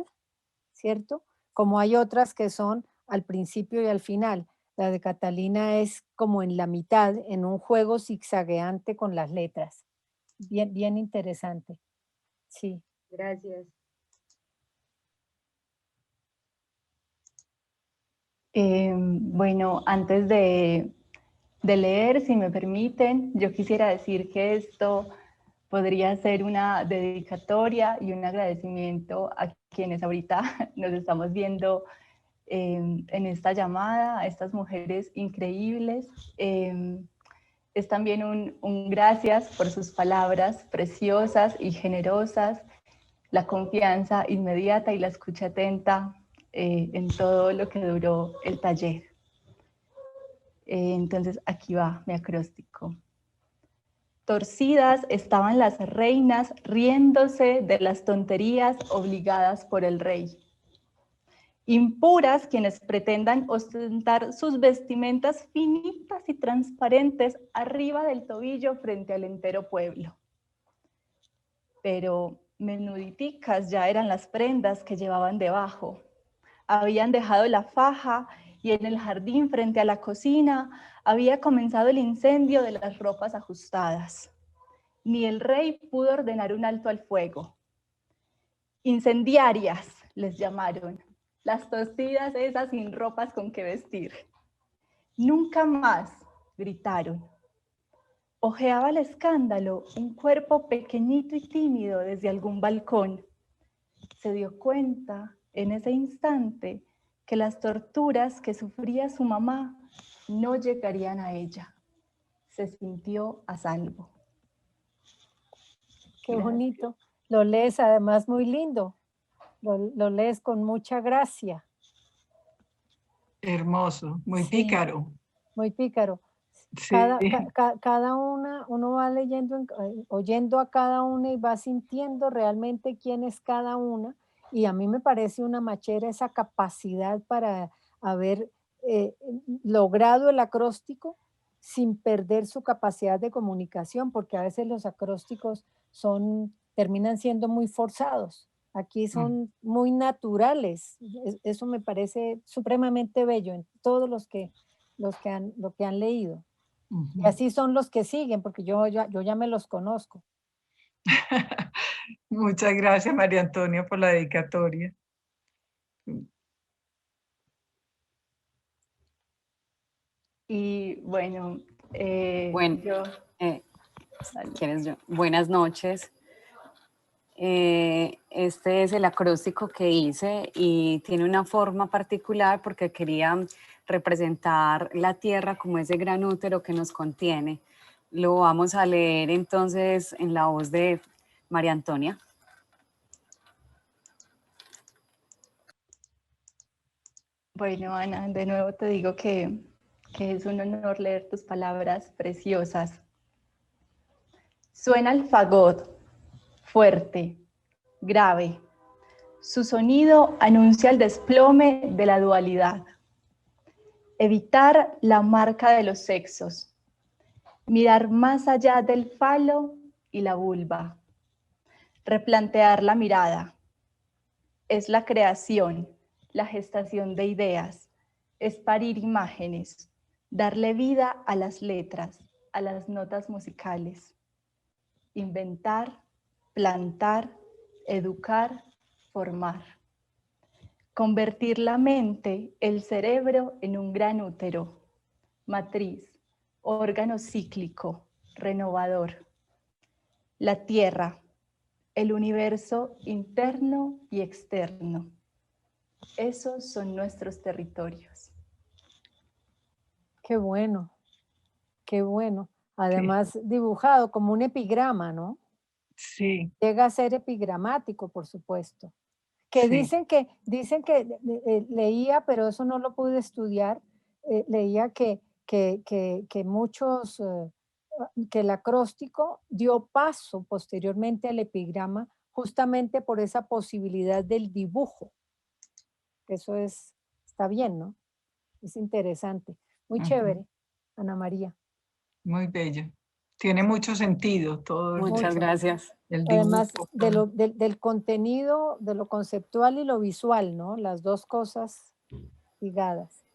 ¿cierto? Como hay otras que son al principio y al final. La de Catalina es como en la mitad, en un juego zigzagueante con las letras. Bien, bien interesante. Sí. Gracias. Bueno, antes de leer, si me permiten, yo quisiera decir que esto podría ser una dedicatoria y un agradecimiento a quienes ahorita nos estamos viendo en esta llamada, a estas mujeres increíbles. Es también un gracias por sus palabras preciosas y generosas, la confianza inmediata y la escucha atenta en todo lo que duró el taller. Entonces aquí va mi acróstico. Torcidas estaban las reinas riéndose de las tonterías obligadas por el rey. Impuras quienes pretendan ostentar sus vestimentas finitas y transparentes arriba del tobillo frente al entero pueblo. Pero menuditicas ya eran las prendas que llevaban debajo. Habían dejado la faja y en el jardín frente a la cocina había comenzado el incendio de las ropas ajustadas. Ni el rey pudo ordenar un alto al fuego. Incendiarias les llamaron, las torcidas esas sin ropas con que vestir. Nunca más, gritaron. Ojeaba el escándalo un cuerpo pequeñito y tímido desde algún balcón. Se dio cuenta en ese instante que las torturas que sufría su mamá no llegarían a ella. Se sintió a salvo. Qué bonito. Lo lees además muy lindo. Lo lees con mucha gracia. Hermoso, muy Sí. pícaro. Muy pícaro. Sí. Cada una, uno va leyendo, oyendo a cada una y va sintiendo realmente quién es cada una. Y a mí me parece una machera esa capacidad para haber logrado el acróstico sin perder su capacidad de comunicación, porque a veces los acrósticos terminan siendo muy forzados. Aquí son muy naturales. Eso me parece supremamente bello en todos los que han leído. Y así son los que siguen, porque yo ya me los conozco. Muchas gracias, María Antonia, por la dedicatoria. Y bueno, ¿Quieres yo? Buenas noches. Este es el acróstico que hice y tiene una forma particular porque quería representar la tierra como ese gran útero que nos contiene. Lo vamos a leer entonces en la voz de María Antonia. Bueno, Ana, de nuevo te digo que es un honor leer tus palabras preciosas. Suena el fagot, fuerte, grave. Su sonido anuncia el desplome de la dualidad. Evitar la marca de los sexos. Mirar más allá del falo y la vulva. Replantear la mirada. Es la creación, la gestación de ideas. Es parir imágenes. Darle vida a las letras, a las notas musicales. Inventar, plantar, educar, formar. Convertir la mente, el cerebro en un gran útero, matriz, órgano cíclico, renovador. La tierra, el universo interno y externo. Esos son nuestros territorios. Qué bueno, qué bueno. Además, dibujado como un epigrama, ¿no? Sí. Llega a ser epigramático, por supuesto. Que dicen que leía, pero eso no lo pude estudiar, leía que muchos, que el acróstico dio paso posteriormente al epigrama justamente por esa posibilidad del dibujo. Eso está bien, ¿no? Es interesante. Muy chévere, Ana María. Muy bello. Tiene mucho sentido todo. Muchas gracias. Además del contenido, de lo conceptual y lo visual, ¿no? Las dos cosas ligadas.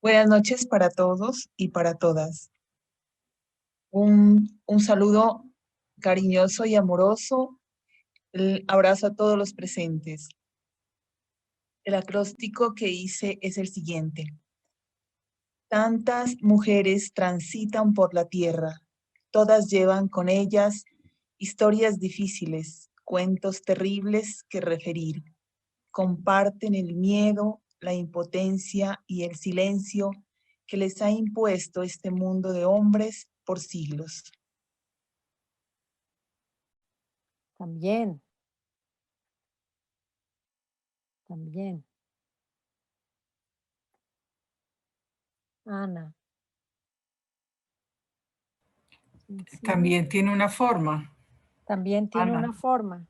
Buenas noches para todos y para todas. Un saludo cariñoso y amoroso. El abrazo a todos los presentes. El acróstico que hice es el siguiente. Tantas mujeres transitan por la tierra. Todas llevan con ellas historias difíciles, cuentos terribles que referir. Comparten el miedo, la impotencia y el silencio que les ha impuesto este mundo de hombres por siglos. También. También. Ana. Sí. También tiene una forma. También tiene Ana. una forma.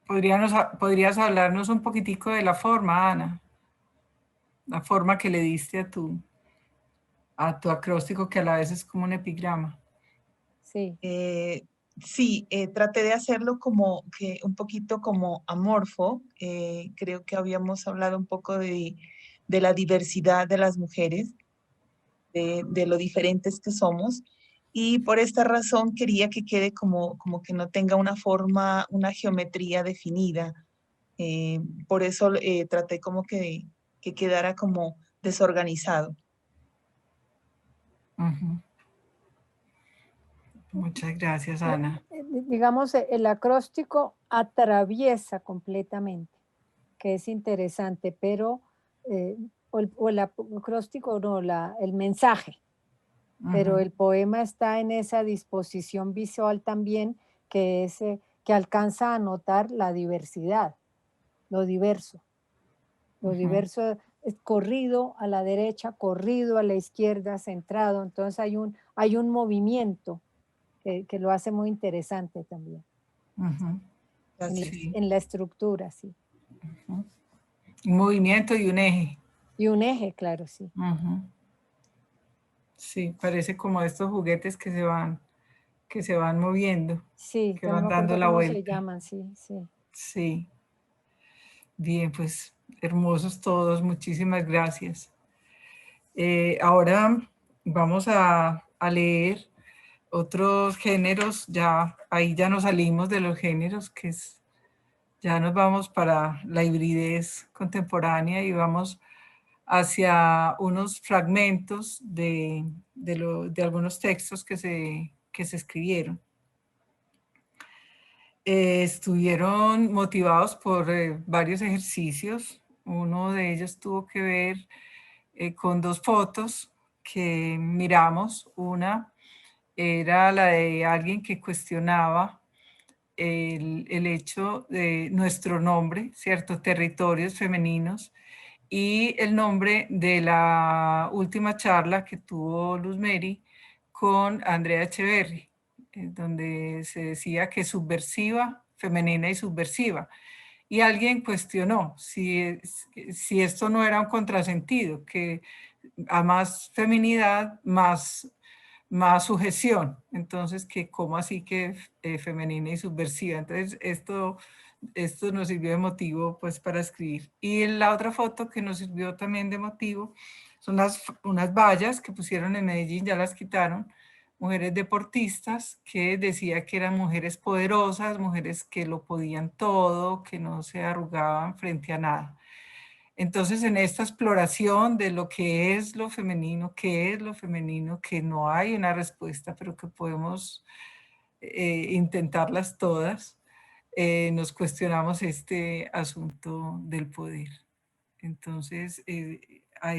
¿Podrías hablarnos un poquitico de la forma, Ana? La forma que le diste a tu acróstico, que a la vez es como un epigrama. Sí. Sí, traté de hacerlo como que un poquito como amorfo. Creo que habíamos hablado un poco de la diversidad de las mujeres, de lo diferentes que somos. Y por esta razón quería que quede como que no tenga una forma, una geometría definida. Por eso traté como que quedara como desorganizado. Uh-huh. Muchas gracias, Ana. Digamos, el acróstico atraviesa completamente, que es interesante, pero, o el acróstico, no, el mensaje, pero el poema está en esa disposición visual también, que alcanza a notar la diversidad, lo diverso. Lo diverso es corrido a la derecha, corrido a la izquierda, centrado. Entonces hay un movimiento que lo hace muy interesante también. En la estructura, sí. Un movimiento y un eje. Y un eje, claro, sí. Sí, parece como estos juguetes que se van moviendo. Sí, que van dando la vuelta. se llaman, sí, sí. Sí. Bien, pues hermosos todos, muchísimas gracias. Ahora vamos a leer otros géneros, ahí ya nos salimos de los géneros, ya nos vamos para la hibridez contemporánea y vamos hacia unos fragmentos de algunos textos que se escribieron. Estuvieron motivados por varios ejercicios. Uno de ellos tuvo que ver con dos fotos que miramos. Una era la de alguien que cuestionaba el hecho de nuestro nombre, ¿cierto? Territorios femeninos, y el nombre de la última charla que tuvo Luz Mary con Andrea Echeverry, donde se decía que subversiva, femenina y subversiva. Y alguien cuestionó si esto no era un contrasentido, que a más feminidad, más sujeción. Entonces, ¿cómo así que femenina y subversiva? Entonces, esto nos sirvió de motivo pues para escribir. Y la otra foto que nos sirvió también de motivo son unas vallas que pusieron en Medellín, ya las quitaron, mujeres deportistas que decía que eran mujeres poderosas, mujeres que lo podían todo, que no se arrugaban frente a nada. Entonces, en esta exploración de lo que es lo femenino, qué es lo femenino, que no hay una respuesta, pero que podemos intentarlas todas, nos cuestionamos este asunto del poder. Entonces, a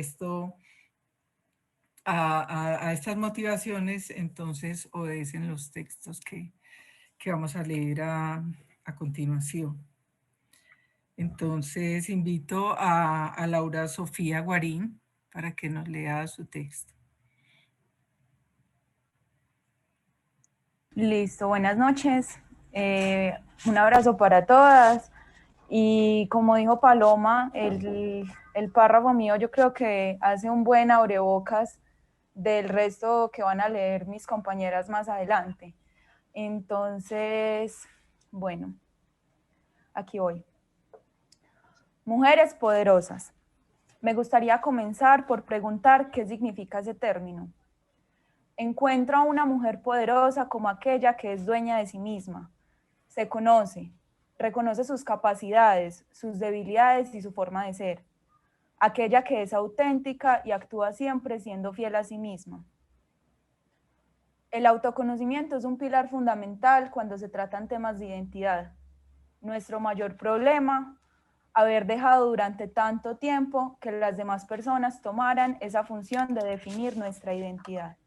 estas motivaciones, entonces obedecen los textos que vamos a leer a continuación. Entonces invito a Laura Sofía Guarín para que nos lea su texto. Listo, buenas noches. Un abrazo para todas. Y como dijo Paloma, el párrafo mío yo creo que hace un buen abrebocas del resto que van a leer mis compañeras más adelante. Entonces, bueno, aquí voy. Mujeres poderosas. Me gustaría comenzar por preguntar qué significa ese término. Encuentro a una mujer poderosa como aquella que es dueña de sí misma. Se conoce, reconoce sus capacidades, sus debilidades y su forma de ser. Aquella que es auténtica y actúa siempre siendo fiel a sí misma. El autoconocimiento es un pilar fundamental cuando se tratan temas de identidad. Nuestro mayor problema, haber dejado durante tanto tiempo que las demás personas tomaran esa función de definir nuestra identidad.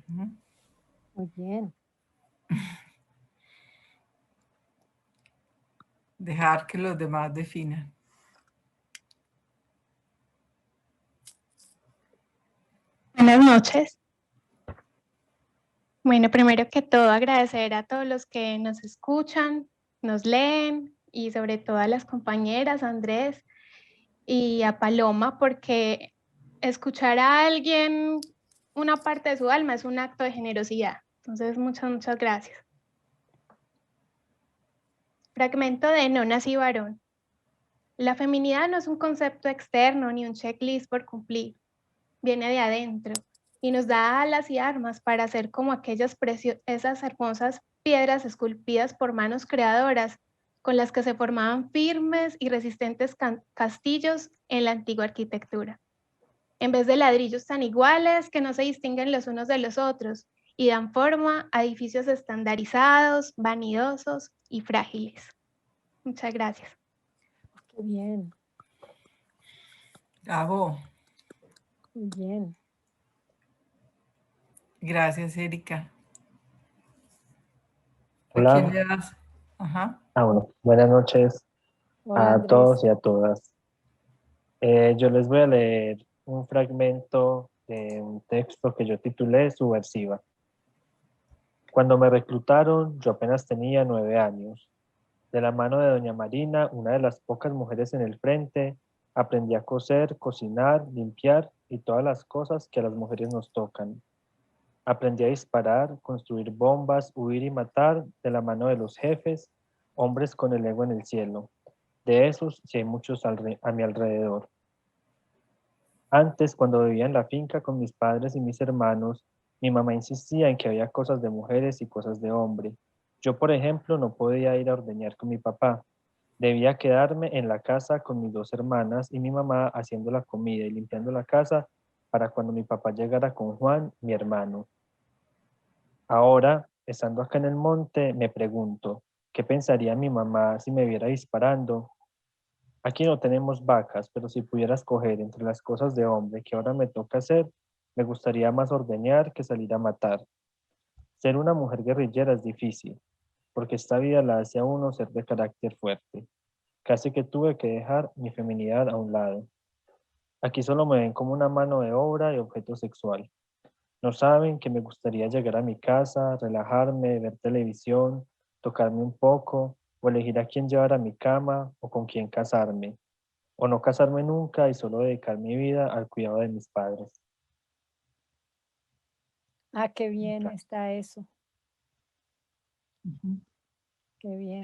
Muy bien. Dejar que los demás definan. Buenas noches. Bueno, primero que todo agradecer a todos los que nos escuchan, nos leen y sobre todo a las compañeras, a Andrés y a Paloma, porque escuchar a alguien una parte de su alma es un acto de generosidad. Entonces, muchas gracias. Fragmento de No nací varón. La feminidad no es un concepto externo ni un checklist por cumplir. Viene de adentro y nos da alas y armas para ser como esas hermosas piedras esculpidas por manos creadoras con las que se formaban firmes y resistentes castillos en la antigua arquitectura. En vez de ladrillos tan iguales que no se distinguen los unos de los otros y dan forma a edificios estandarizados, vanidosos y frágiles. Muchas gracias. Qué bien. Bravo. Muy bien. Gracias, Erika. ¿A Hola. quién le das? Ajá. Bueno, buenas noches Hola, a Andrés. todos y a todas. Yo les voy a leer un fragmento de un texto que yo titulé Subversiva. Cuando me reclutaron, yo apenas tenía 9 años. De la mano de doña Marina, una de las pocas mujeres en el frente, aprendí a coser, cocinar, limpiar y todas las cosas que a las mujeres nos tocan. Aprendí a disparar, construir bombas, huir y matar de la mano de los jefes, hombres con el ego en el cielo. De esos sí hay muchos a mi alrededor. Antes, cuando vivía en la finca con mis padres y mis hermanos, mi mamá insistía en que había cosas de mujeres y cosas de hombre. Yo, por ejemplo, no podía ir a ordeñar con mi papá. Debía quedarme en la casa con mis 2 hermanas y mi mamá haciendo la comida y limpiando la casa para cuando mi papá llegara con Juan, mi hermano. Ahora, estando acá en el monte, me pregunto, ¿qué pensaría mi mamá si me viera disparando? Aquí no tenemos vacas, pero si pudiera escoger entre las cosas de hombre que ahora me toca hacer, me gustaría más ordeñar que salir a matar. Ser una mujer guerrillera es difícil, porque esta vida la hace a uno ser de carácter fuerte. Casi que tuve que dejar mi feminidad a un lado. Aquí solo me ven como una mano de obra y objeto sexual. No saben que me gustaría llegar a mi casa, relajarme, ver televisión, tocarme un poco, o elegir a quién llevar a mi cama o con quién casarme, o no casarme nunca y solo dedicar mi vida al cuidado de mis padres. Ah, qué bien está eso. Qué bien.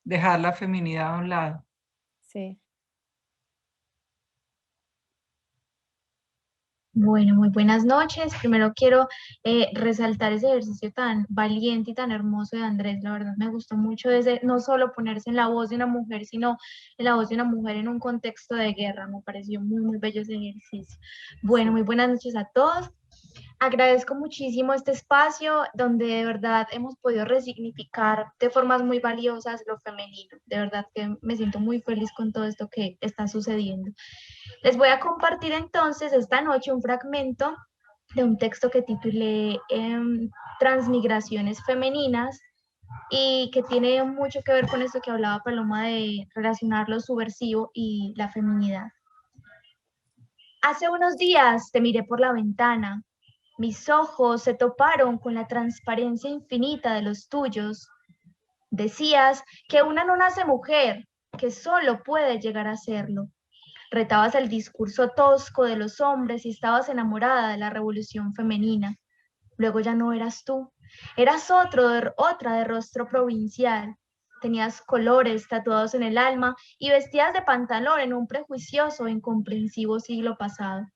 Dejar la feminidad a un lado. Sí. Bueno, muy buenas noches. Primero quiero resaltar ese ejercicio tan valiente y tan hermoso de Andrés. La verdad me gustó mucho ese, no solo ponerse en la voz de una mujer, sino en la voz de una mujer en un contexto de guerra. Me pareció muy bello ese ejercicio. Bueno, muy buenas noches a todos. Agradezco muchísimo este espacio donde de verdad hemos podido resignificar de formas muy valiosas lo femenino. De verdad que me siento muy feliz con todo esto que está sucediendo. Les voy a compartir entonces esta noche un fragmento de un texto que titulé Transmigraciones femeninas y que tiene mucho que ver con esto que hablaba Paloma de relacionar lo subversivo y la feminidad. Hace unos días te miré por la ventana. Mis ojos se toparon con la transparencia infinita de los tuyos. Decías que una no nace mujer, que solo puede llegar a serlo. Retabas el discurso tosco de los hombres y estabas enamorada de la revolución femenina. Luego ya no eras tú, eras otra de rostro provincial. Tenías colores tatuados en el alma y vestías de pantalón en un prejuicioso e incomprensivo siglo pasado.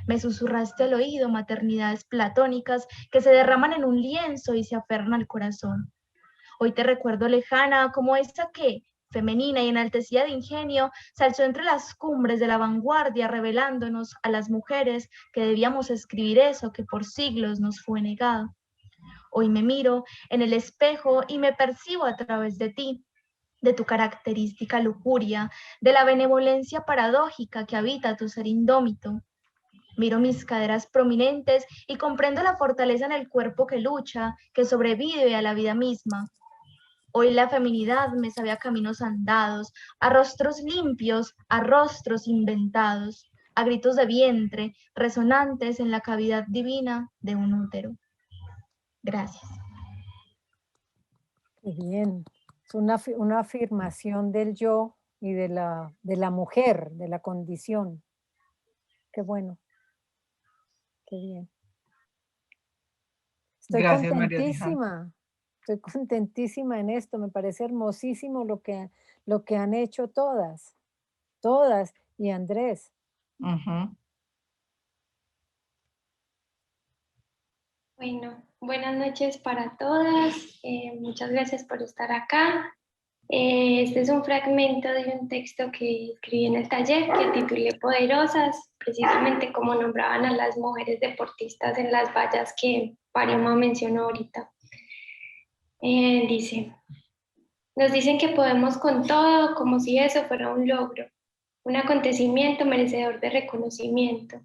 Me susurraste al oído maternidades platónicas que se derraman en un lienzo y se aferran al corazón. Hoy te recuerdo lejana como esa que, femenina y enaltecida de ingenio, se alzó entre las cumbres de la vanguardia revelándonos a las mujeres que debíamos escribir eso que por siglos nos fue negado. Hoy me miro en el espejo y me percibo a través de ti, de tu característica lujuria, de la benevolencia paradójica que habita tu ser indómito. Miro mis caderas prominentes y comprendo la fortaleza en el cuerpo que lucha, que sobrevive a la vida misma. Hoy la feminidad me sabe a caminos andados, a rostros limpios, a rostros inventados, a gritos de vientre resonantes en la cavidad divina de un útero. Gracias. Qué bien. Es una afirmación del yo y de la mujer, de la condición. Qué bueno. Qué bien. Estoy Gracias, María Alejandra. contentísima. Estoy contentísima en esto. Me parece hermosísimo lo que han hecho todas. Todas. Y Andrés. Ujú. Bueno, buenas noches para todas. Muchas gracias por estar acá. Este es un fragmento de un texto que escribí en el taller que titulé Poderosas, precisamente como nombraban a las mujeres deportistas en las vallas que Paloma mencionó ahorita. Dice, nos dicen que podemos con todo como si eso fuera un logro, un acontecimiento merecedor de reconocimiento.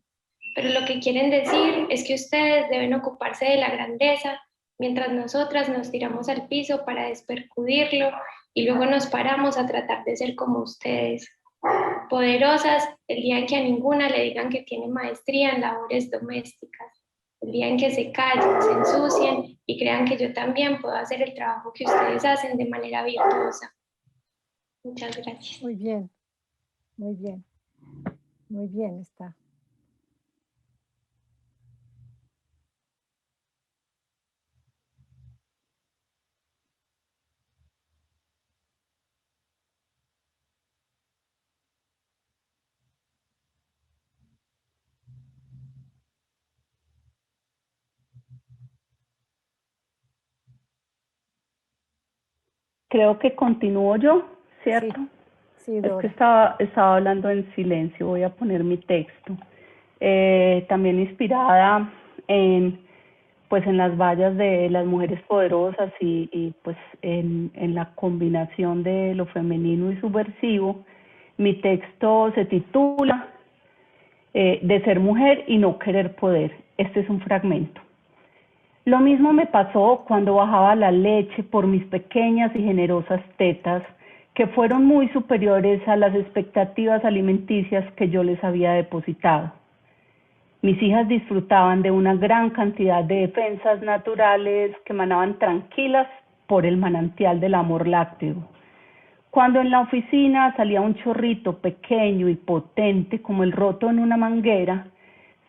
Pero lo que quieren decir es que ustedes deben ocuparse de la grandeza, mientras nosotras nos tiramos al piso para despercudirlo y luego nos paramos a tratar de ser como ustedes. Poderosas el día en que a ninguna le digan que tiene maestría en labores domésticas, el día en que se callen, se ensucien y crean que yo también puedo hacer el trabajo que ustedes hacen de manera virtuosa. Muchas gracias. Muy bien. Muy bien. Muy bien está. Creo que continúo yo, ¿cierto? Sí, es Dora. que estaba hablando en silencio, voy a poner mi texto. También inspirada en las vallas de las mujeres poderosas y pues en la combinación de lo femenino y subversivo, mi texto se titula De ser mujer y no querer poder. Este es un fragmento. Lo mismo me pasó cuando bajaba la leche por mis pequeñas y generosas tetas, que fueron muy superiores a las expectativas alimenticias que yo les había depositado. Mis hijas disfrutaban de una gran cantidad de defensas naturales que emanaban tranquilas por el manantial del amor lácteo. Cuando en la oficina salía un chorrito pequeño y potente como el roto en una manguera,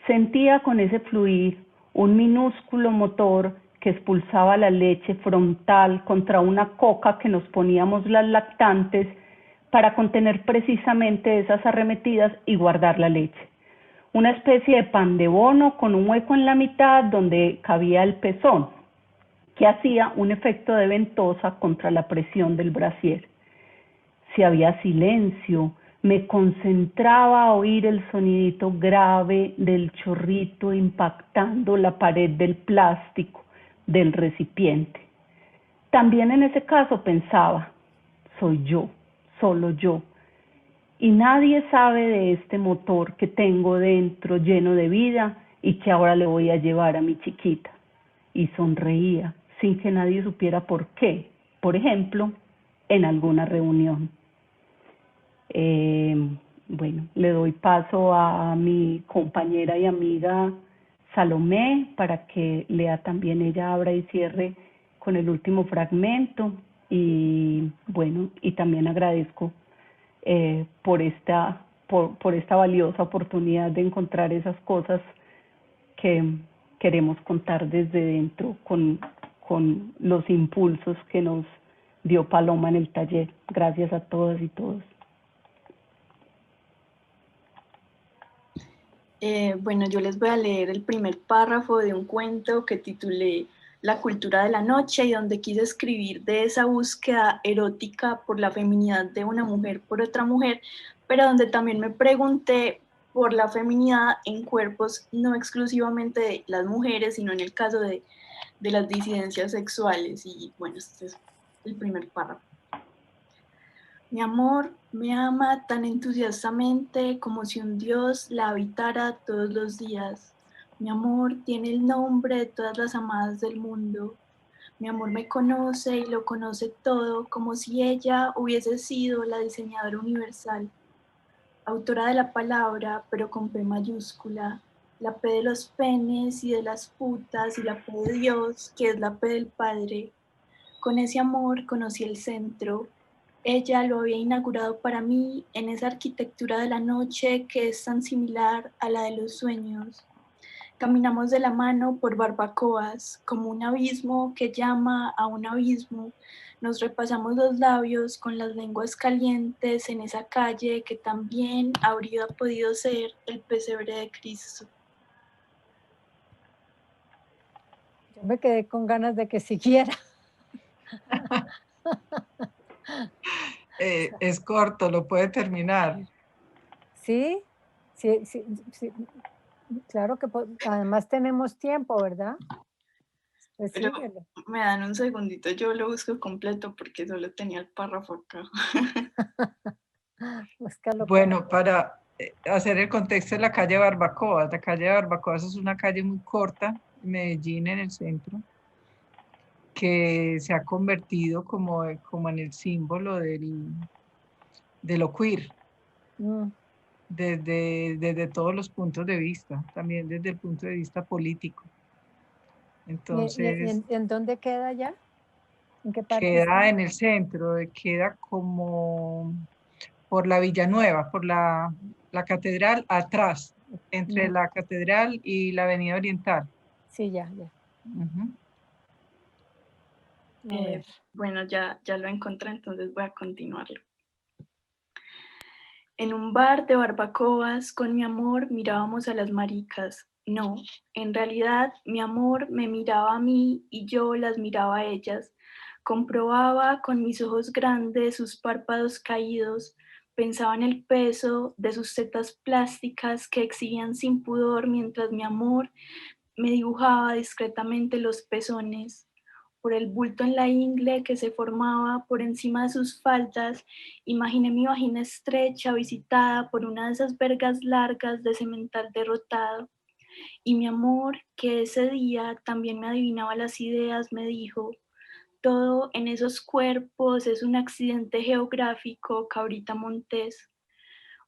sentía con ese fluir un minúsculo motor que expulsaba la leche frontal contra una coca que nos poníamos las lactantes para contener precisamente esas arremetidas y guardar la leche. Una especie de pan de bono con un hueco en la mitad donde cabía el pezón, que hacía un efecto de ventosa contra la presión del brasier. Si había silencio, me concentraba a oír el sonidito grave del chorrito impactando la pared del plástico del recipiente. También en ese caso pensaba, soy yo, solo yo, y nadie sabe de este motor que tengo dentro lleno de vida y que ahora le voy a llevar a mi chiquita. Y sonreía sin que nadie supiera por qué, por ejemplo, en alguna reunión. Bueno, le doy paso a mi compañera y amiga Salomé para que lea también ella, abra y cierre con el último fragmento. Y bueno, y también agradezco por esta valiosa oportunidad de encontrar esas cosas que queremos contar desde dentro con los impulsos que nos dio Paloma en el taller. Gracias a todas y todos. Bueno, yo les voy a leer el primer párrafo de un cuento que titulé La cultura de la noche, y donde quise escribir de esa búsqueda erótica por la feminidad de una mujer por otra mujer, pero donde también me pregunté por la feminidad en cuerpos no exclusivamente de las mujeres, sino en el caso de las disidencias sexuales. Y bueno, este es el primer párrafo. Mi amor me ama tan entusiastamente como si un dios la habitara todos los días. Mi amor tiene el nombre de todas las amadas del mundo. Mi amor me conoce y lo conoce todo como si ella hubiese sido la diseñadora universal, autora de la palabra, pero con P mayúscula, la P de los penes y de las putas, y la P de Dios, que es la P del Padre. Con ese amor conocí el centro. Ella lo había inaugurado para mí en esa arquitectura de la noche que es tan similar a la de los sueños. Caminamos de la mano por barbacoas, como un abismo que llama a un abismo. Nos repasamos los labios con las lenguas calientes en esa calle que también habría podido ser el pesebre de Cristo. Yo me quedé con ganas de que siguiera. Es corto, lo puede terminar. Sí, sí, sí, sí. Claro que además tenemos tiempo, ¿verdad? Pues Pero síguelo. me dan un segundito, yo lo busco completo porque solo tenía el párrafo acá. Búscalo. Bueno, para hacer el contexto de la calle Barbacoas. La calle Barbacoas es una calle muy corta en Medellín, en el centro, que se ha convertido como en el símbolo de lo queer, desde todos los puntos de vista, también desde el punto de vista político. Entonces, ¿Y en dónde queda ya? ¿En qué parte queda está? en el centro, queda como por la Villanueva, por la catedral atrás, entre la catedral y la avenida Oriental. Sí, ya. Bueno, ya lo encontré, entonces voy a continuarlo. En un bar de barbacoas con mi amor mirábamos a las maricas. No, en realidad mi amor me miraba a mí y yo las miraba a ellas. Comprobaba con mis ojos grandes sus párpados caídos, pensaba en el peso de sus tetas plásticas que exhibían sin pudor mientras mi amor me dibujaba discretamente los pezones. Por el bulto en la ingle que se formaba por encima de sus faldas, imaginé mi vagina estrecha visitada por una de esas vergas largas de cemental derrotado. Y mi amor, que ese día también me adivinaba las ideas, me dijo: todo en esos cuerpos es un accidente geográfico, cabrita montés.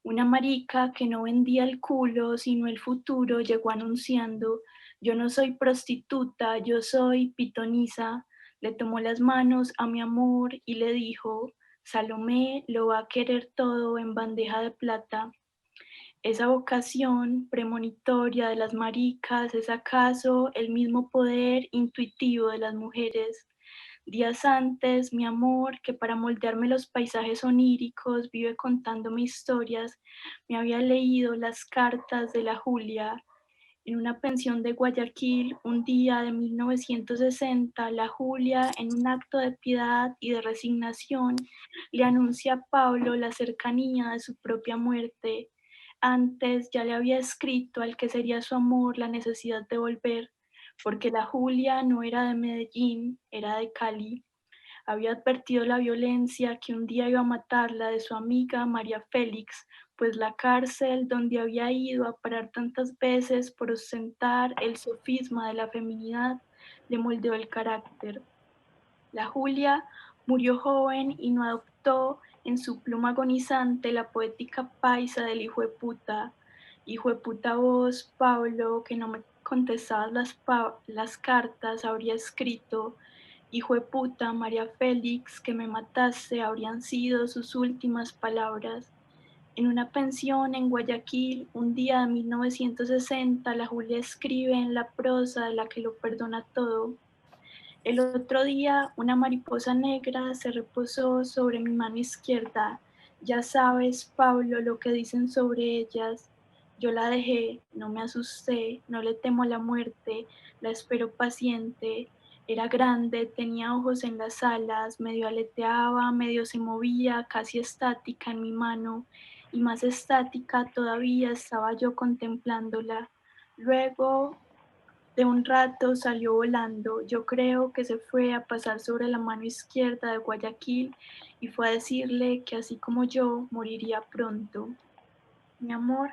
Una marica que no vendía el culo, sino el futuro, llegó anunciando: yo no soy prostituta, yo soy pitonisa. Le tomó las manos a mi amor y le dijo: Salomé lo va a querer todo en bandeja de plata. Esa vocación premonitoria de las maricas es acaso el mismo poder intuitivo de las mujeres. Días antes, mi amor, que para moldearme los paisajes oníricos vive contándome historias, me había leído las cartas de la Julia. En una pensión de Guayaquil, un día de 1960, la Julia, en un acto de piedad y de resignación, le anuncia a Pablo la cercanía de su propia muerte. Antes ya le había escrito al que sería su amor la necesidad de volver, porque la Julia no era de Medellín, era de Cali. Había advertido la violencia que un día iba a matarla de su amiga María Félix, pues la cárcel donde había ido a parar tantas veces por ostentar el sofisma de la feminidad le moldeó el carácter. La Julia murió joven y no adoptó en su pluma agonizante la poética paisa del hijo de puta. Hijo de puta vos, Pablo, que no me contestabas las cartas, habría escrito: hijo de puta, María Félix, que me mataste, habrían sido sus últimas palabras. En una pensión en Guayaquil, un día de 1960, la Julia escribe en la prosa de la que lo perdona todo: el otro día una mariposa negra se reposó sobre mi mano izquierda. Ya sabes, Pablo, lo que dicen sobre ellas. Yo la dejé, no me asusté, no le temo a la muerte, la espero paciente. Era grande, tenía ojos en las alas, medio aleteaba, medio se movía, casi estática en mi mano, y más estática todavía estaba yo contemplándola. Luego de un rato salió volando. Yo creo que se fue a pasar sobre la mano izquierda de Guayaquil y fue a decirle que así como yo moriría pronto. Mi amor,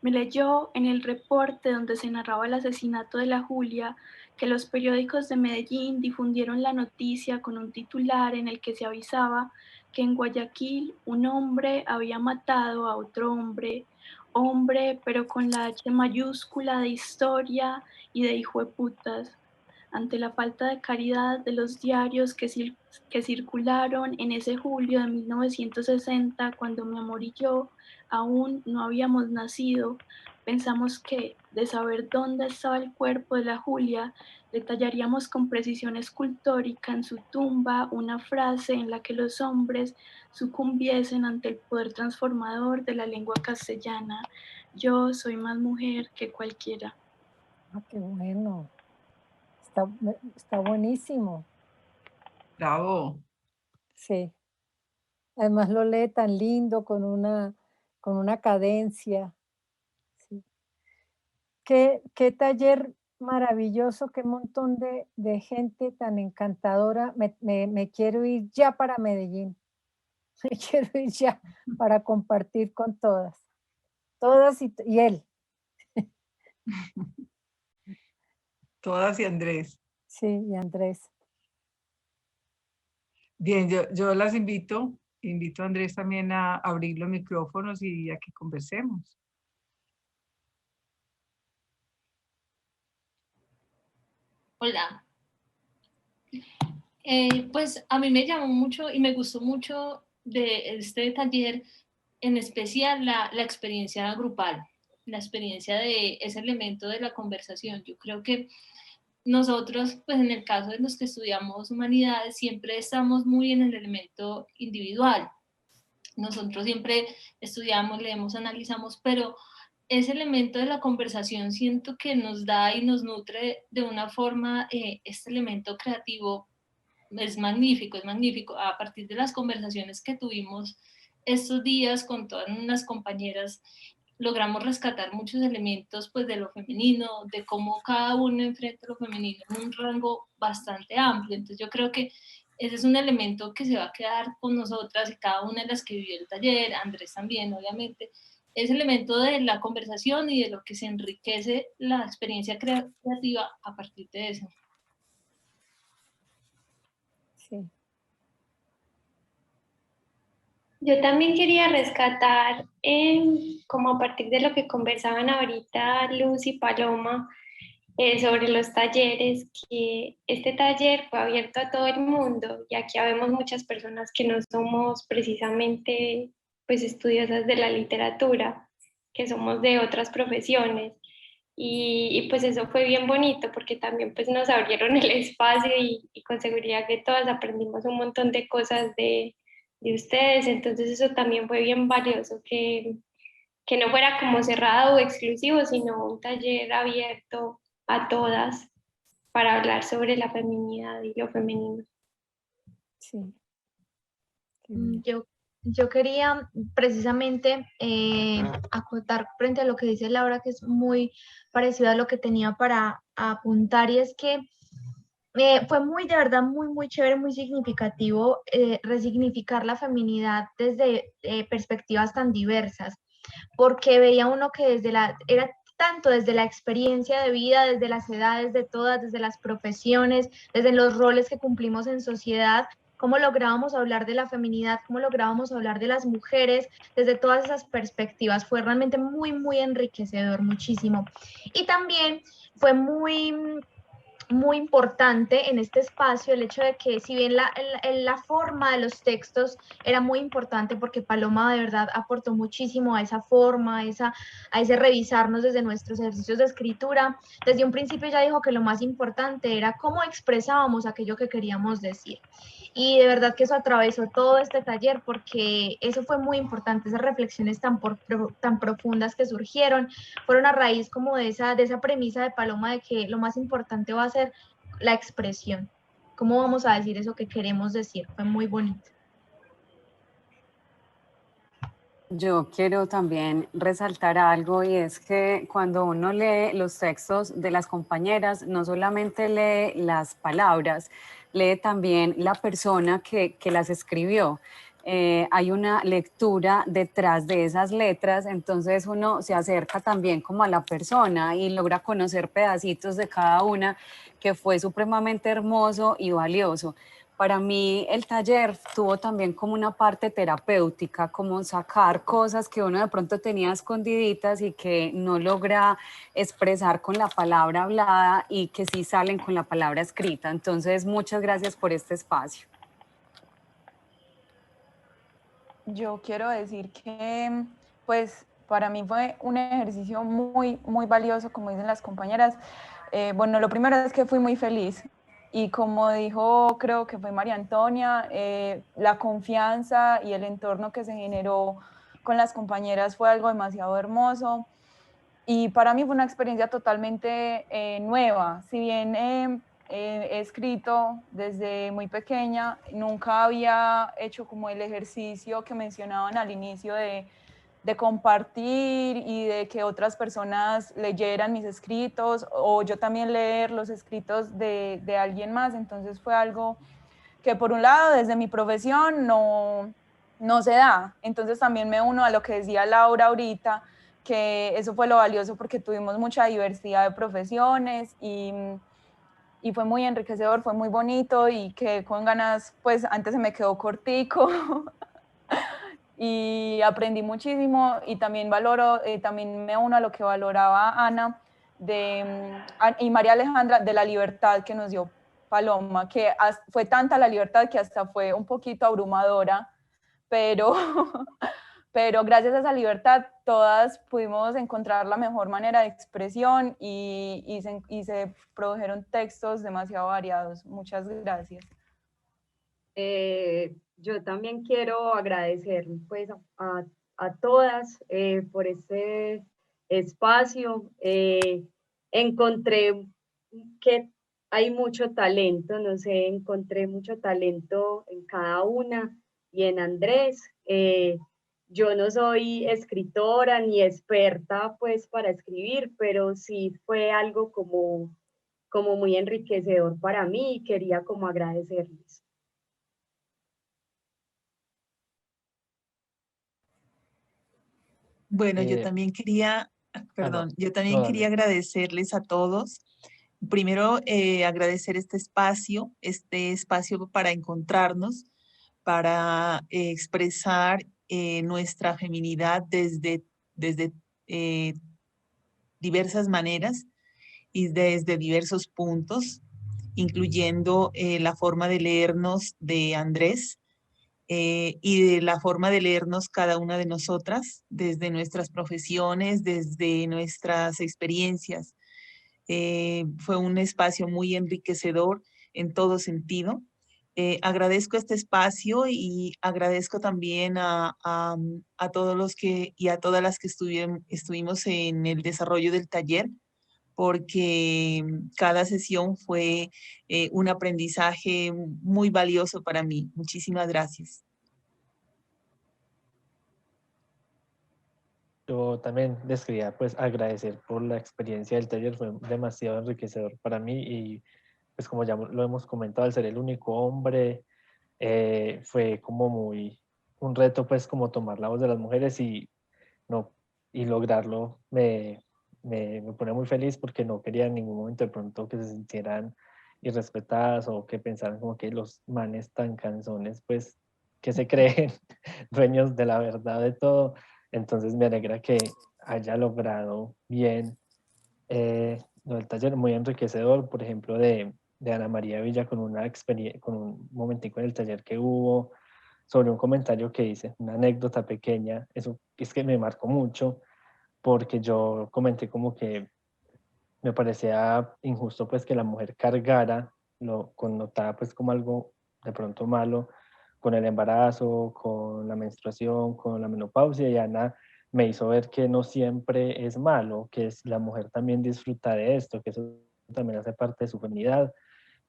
me leyó en el reporte donde se narraba el asesinato de la Julia que los periódicos de Medellín difundieron la noticia con un titular en el que se avisaba que en Guayaquil un hombre había matado a otro hombre, hombre pero con la H mayúscula de historia y de hijueputas. Ante la falta de caridad de los diarios que circularon en ese julio de 1960, cuando mi amor y yo aún no habíamos nacido, pensamos que, de saber dónde estaba el cuerpo de la Julia, le tallaríamos con precisión escultórica en su tumba una frase en la que los hombres sucumbiesen ante el poder transformador de la lengua castellana. Yo soy más mujer que cualquiera. Ah, qué bueno. Está buenísimo. Bravo. Sí. Además lo lee tan lindo, con una cadencia. Sí. Qué taller maravilloso, qué montón de gente tan encantadora. Me quiero ir ya para Medellín. Me quiero ir ya para compartir con todas. Todas y él. Todas y Andrés. Sí, y Andrés. Bien, yo las invito a Andrés también a abrir los micrófonos y a que conversemos. Hola. Pues a mí me llamó mucho y me gustó mucho de este taller, en especial la experiencia grupal, la experiencia de ese elemento de la conversación. Yo creo que nosotros, pues en el caso de los que estudiamos humanidades, siempre estamos muy en el elemento individual. Nosotros siempre estudiamos, leemos, analizamos, pero ese elemento de la conversación siento que nos da y nos nutre de una forma, este elemento creativo es magnífico, es magnífico. A partir de las conversaciones que tuvimos estos días con todas unas compañeras, logramos rescatar muchos elementos pues de lo femenino, de cómo cada uno enfrenta lo femenino en un rango bastante amplio. Entonces yo creo que ese es un elemento que se va a quedar con nosotras y cada una de las que vivió el taller, Andrés también obviamente, ese elemento de la conversación y de lo que se enriquece la experiencia creativa a partir de eso. Sí. Yo también quería rescatar, como a partir de lo que conversaban ahorita Luz y Paloma, sobre los talleres, que este taller fue abierto a todo el mundo y aquí habemos muchas personas que no somos precisamente pues estudiosas de la literatura, que somos de otras profesiones. Y pues eso fue bien bonito porque también pues nos abrieron el espacio y con seguridad que todas aprendimos un montón de cosas de ustedes, entonces eso también fue bien valioso, que no fuera como cerrado o exclusivo, sino un taller abierto a todas para hablar sobre la feminidad y lo femenino. Sí. Yo quería precisamente acotar frente a lo que dice Laura, que es muy parecido a lo que tenía para apuntar, y es que fue muy, de verdad, muy chévere, muy significativo resignificar la feminidad desde perspectivas tan diversas, porque veía uno que era tanto desde la experiencia de vida, desde las edades de todas, desde las profesiones, desde los roles que cumplimos en sociedad, cómo lográbamos hablar de la feminidad, cómo lográbamos hablar de las mujeres, desde todas esas perspectivas. Fue realmente muy enriquecedor, muchísimo. Y también fue muy importante en este espacio el hecho de que, si bien la forma de los textos era muy importante, porque Paloma de verdad aportó muchísimo a esa forma, a ese revisarnos desde nuestros ejercicios de escritura, desde un principio ya dijo que lo más importante era cómo expresábamos aquello que queríamos decir. Y de verdad que eso atravesó todo este taller porque eso fue muy importante, esas reflexiones tan profundas que surgieron fueron a raíz como de esa premisa de Paloma de que lo más importante va a ser la expresión. ¿Cómo vamos a decir eso que queremos decir? Fue muy bonito. Yo quiero también resaltar algo y es que cuando uno lee los textos de las compañeras, no solamente lee las palabras, lee también la persona que las escribió. Hay una lectura detrás de esas letras, entonces uno se acerca también como a la persona y logra conocer pedacitos de cada una, que fue supremamente hermoso y valioso. Para mí el taller tuvo también como una parte terapéutica, como sacar cosas que uno de pronto tenía escondiditas y que no logra expresar con la palabra hablada y que sí salen con la palabra escrita. Entonces, muchas gracias por este espacio. Yo quiero decir que, pues, para mí fue un ejercicio muy, muy valioso, como dicen las compañeras. Bueno, lo primero es que fui muy feliz. Y como dijo, creo que fue María Antonia, la confianza y el entorno que se generó con las compañeras fue algo demasiado hermoso. Y para mí fue una experiencia totalmente nueva. Si bien he escrito desde muy pequeña, nunca había hecho como el ejercicio que mencionaban al inicio de compartir y de que otras personas leyeran mis escritos o yo también leer los escritos de alguien más. Entonces fue algo que por un lado desde mi profesión no se da. Entonces también me uno a lo que decía Laura ahorita, que eso fue lo valioso porque tuvimos mucha diversidad de profesiones y fue muy enriquecedor, fue muy bonito y que con ganas, pues antes se me quedó cortico y aprendí muchísimo y también valoro, también me uno a lo que valoraba Ana y María Alejandra de la libertad que nos dio Paloma, que fue tanta la libertad que hasta fue un poquito abrumadora, pero, pero gracias a esa libertad todas pudimos encontrar la mejor manera de expresión y se produjeron textos demasiado variados. Muchas gracias. Yo también quiero agradecer pues, a todas por este espacio. Encontré que hay mucho talento, no sé, encontré mucho talento en cada una y en Andrés. Yo no soy escritora ni experta pues para escribir, pero sí fue algo como muy enriquecedor para mí y quería como agradecerles. Bueno, yo también quería, yo también quería agradecerles a todos. Primero, agradecer este espacio para encontrarnos, para expresar nuestra feminidad desde diversas maneras y desde diversos puntos, incluyendo la forma de leernos de Andrés, y de la forma de leernos cada una de nosotras, desde nuestras profesiones, desde nuestras experiencias. Fue un espacio muy enriquecedor en todo sentido. Agradezco este espacio y agradezco también a todos los que y a todas las que estuvimos en el desarrollo del taller, porque cada sesión fue un aprendizaje muy valioso para mí. Muchísimas gracias. Yo también les quería pues agradecer por la experiencia del taller, fue demasiado enriquecedor para mí y pues como ya lo hemos comentado, al ser el único hombre, fue como muy un reto pues como tomar la voz de las mujeres no, y lograrlo me pone muy feliz porque no quería en ningún momento de pronto que se sintieran irrespetadas o que pensaran como que los manes tan canzones pues que se creen dueños de la verdad de todo. Entonces me alegra que haya logrado bien lo del taller, muy enriquecedor, por ejemplo, de Ana María Villa con una experiencia, con un momentico en el taller que hubo sobre un comentario que hice, una anécdota pequeña, eso es que me marcó mucho, porque yo comenté como que me parecía injusto pues que la mujer cargara, lo connotaba pues como algo de pronto malo con el embarazo, con la menstruación, con la menopausia, y Ana me hizo ver que no siempre es malo, que la mujer también disfruta de esto, que eso también hace parte de su feminidad.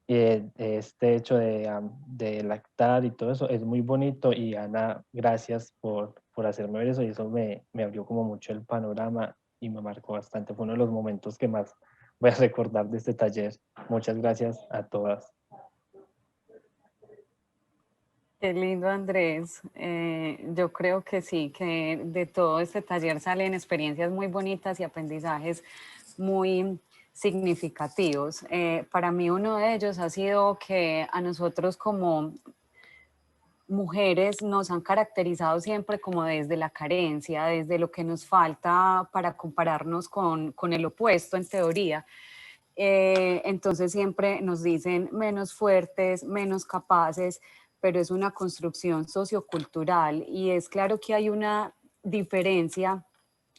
Este hecho de lactar y todo eso es muy bonito, y Ana, gracias por hacerme ver eso, y eso me abrió como mucho el panorama y me marcó bastante. Fue uno de los momentos que más voy a recordar de este taller. Muchas gracias a todas. Qué lindo, Andrés. Yo creo que sí, que de todo este taller salen experiencias muy bonitas y aprendizajes muy significativos. Para mí uno de ellos ha sido que a nosotros como mujeres nos han caracterizado siempre como desde la carencia, desde lo que nos falta para compararnos con el opuesto en teoría. Entonces siempre nos dicen menos fuertes, menos capaces, pero es una construcción sociocultural y es claro que hay una diferencia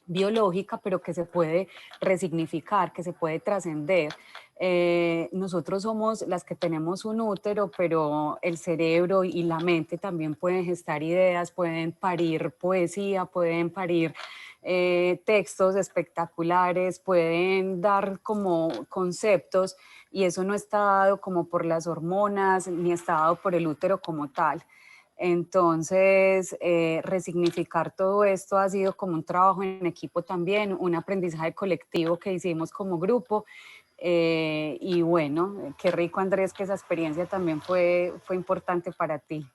biológica, pero que se puede resignificar, que se puede trascender. Nosotros somos las que tenemos un útero, pero el cerebro y la mente también pueden gestar ideas, pueden parir poesía, pueden parir textos espectaculares, pueden dar como conceptos, y eso no está dado como por las hormonas ni está dado por el útero como tal. Entonces, resignificar todo esto ha sido como un trabajo en equipo también, un aprendizaje colectivo que hicimos como grupo. Y bueno, qué rico, Andrés, que esa experiencia también fue importante para ti.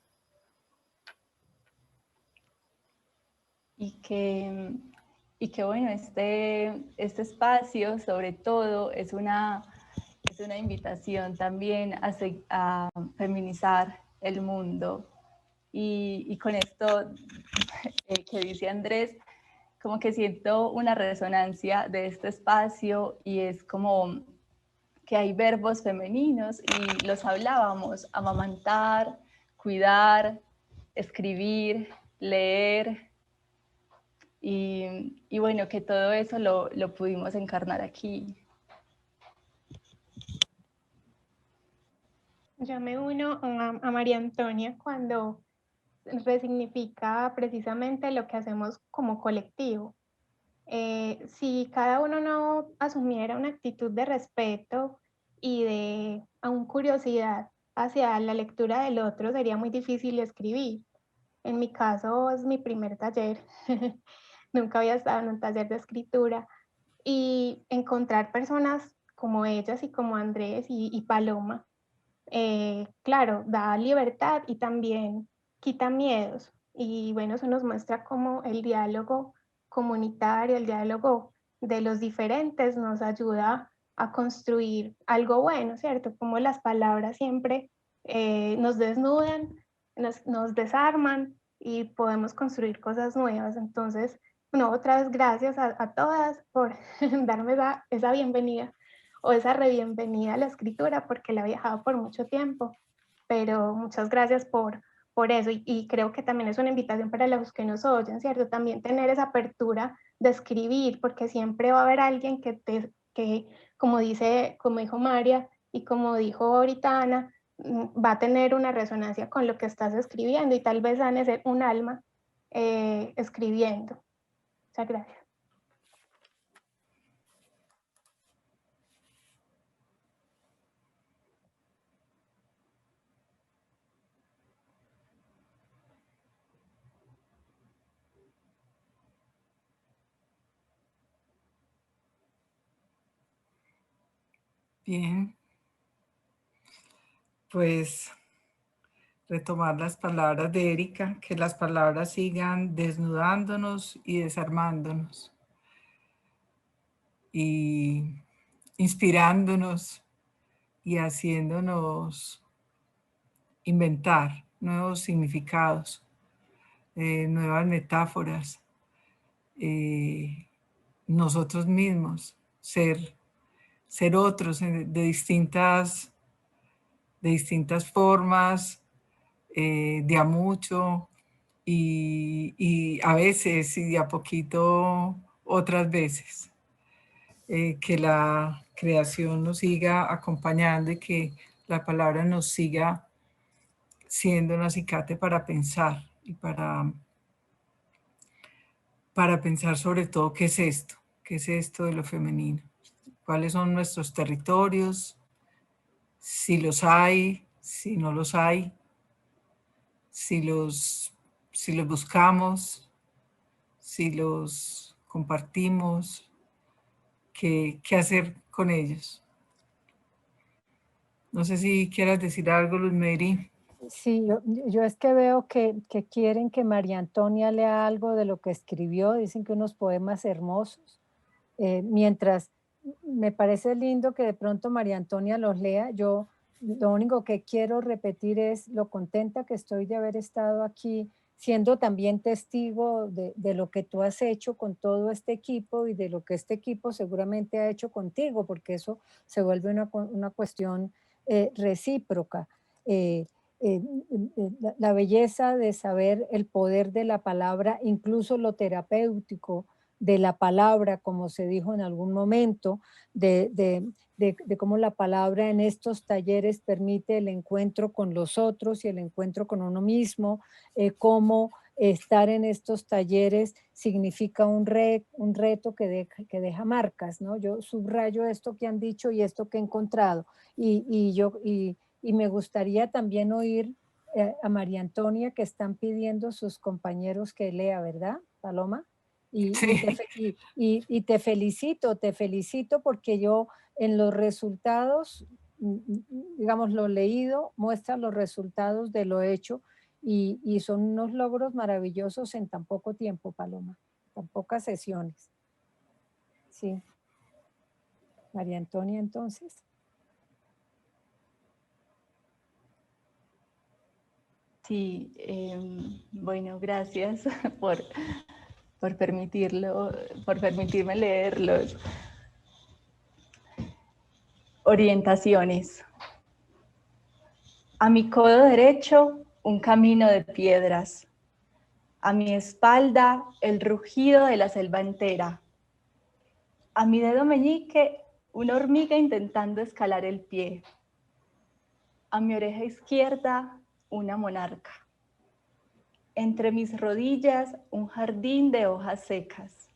Y que bueno, este espacio sobre todo es una invitación también a feminizar el mundo. Y con esto que dice Andrés, como que siento una resonancia de este espacio, y es como que hay verbos femeninos y los hablábamos: amamantar, cuidar, escribir, leer, y bueno, que todo eso lo pudimos encarnar aquí. Yo me uno a María Antonia cuando resignifica precisamente lo que hacemos como colectivo. Si cada uno no asumiera una actitud de respeto y de aún curiosidad hacia la lectura del otro, sería muy difícil escribir. En mi caso es mi primer taller, nunca había estado en un taller de escritura, y encontrar personas como ellas y como Andrés y Paloma, claro, da libertad y también quita miedos. Y bueno, eso nos muestra cómo el diálogo comunitario, el diálogo de los diferentes nos ayuda a construir algo bueno, ¿cierto? Como las palabras siempre nos desnudan, nos desarman y podemos construir cosas nuevas. Entonces, bueno, otra vez gracias a todas por darme esa bienvenida o esa bienvenida a la escritura, porque la he viajado por mucho tiempo, pero muchas gracias por eso, y creo que también es una invitación para los que nos oyen, ¿cierto? También tener esa apertura de escribir, porque siempre va a haber alguien que como dijo María y como dijo ahorita Ana, va a tener una resonancia con lo que estás escribiendo, y tal vez van a ser un alma escribiendo. Muchas gracias. Bien, pues retomar las palabras de Erika, que las palabras sigan desnudándonos y desarmándonos y inspirándonos y haciéndonos inventar nuevos significados, nuevas metáforas, nosotros mismos, ser otros de distintas formas, de a mucho, y a veces y de a poquito otras veces. Que la creación nos siga acompañando y que la palabra nos siga siendo un acicate para pensar y para pensar sobre todo qué es esto de lo femenino, cuáles son nuestros territorios, si los hay, si no los hay, si los buscamos, si los compartimos, qué hacer con ellos. No sé si quieras decir algo, Luz Mary. Sí, yo es que veo que quieren que María Antonia lea algo de lo que escribió, dicen que unos poemas hermosos, mientras me parece lindo que de pronto María Antonia los lea. Yo lo único que quiero repetir es lo contenta que estoy de haber estado aquí, siendo también testigo de lo que tú has hecho con todo este equipo y de lo que este equipo seguramente ha hecho contigo, porque eso se vuelve una cuestión recíproca. La belleza de saber el poder de la palabra, incluso lo terapéutico de la palabra, como se dijo en algún momento, de cómo la palabra en estos talleres permite el encuentro con los otros y el encuentro con uno mismo, cómo estar en estos talleres significa un reto que deja marcas, ¿no? Yo subrayo esto que han dicho y esto que he encontrado, y me gustaría también oír a María Antonia, que están pidiendo sus compañeros que lea, ¿verdad, Paloma? Y te felicito porque yo en los resultados, digamos, lo leído muestra los resultados de lo hecho y son unos logros maravillosos en tan poco tiempo, Paloma, tan pocas sesiones. Sí. María Antonia, entonces. Sí, bueno, gracias por permitirme leerlos. Orientaciones. A mi codo derecho, un camino de piedras. A mi espalda, el rugido de la selva entera. A mi dedo meñique, una hormiga intentando escalar el pie. A mi oreja izquierda, una monarca. Entre mis rodillas, un jardín de hojas secas.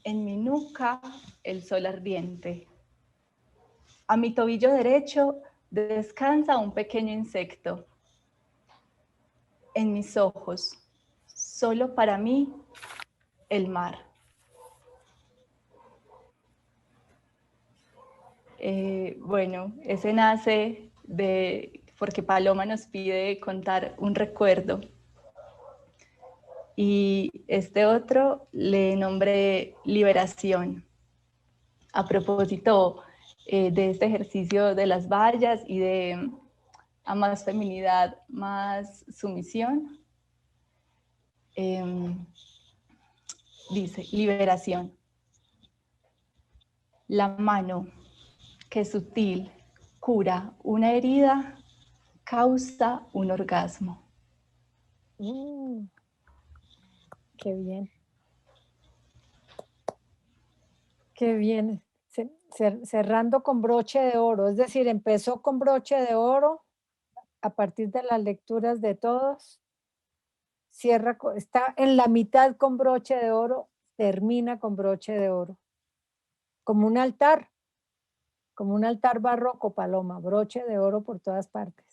En mi nuca, el sol ardiente. A mi tobillo derecho, descansa un pequeño insecto. En mis ojos, solo para mí, el mar. Bueno, ese nace porque Paloma nos pide contar un recuerdo. Y este otro le nombré liberación. A propósito de este ejercicio de las vallas y de a más feminidad, más sumisión, dice, liberación. La mano que sutil cura una herida, causa un orgasmo. Qué bien. Qué bien. Cerrando con broche de oro, es decir, empezó con broche de oro a partir de las lecturas de todos, está en la mitad con broche de oro, termina con broche de oro, como un altar barroco, Paloma, broche de oro por todas partes.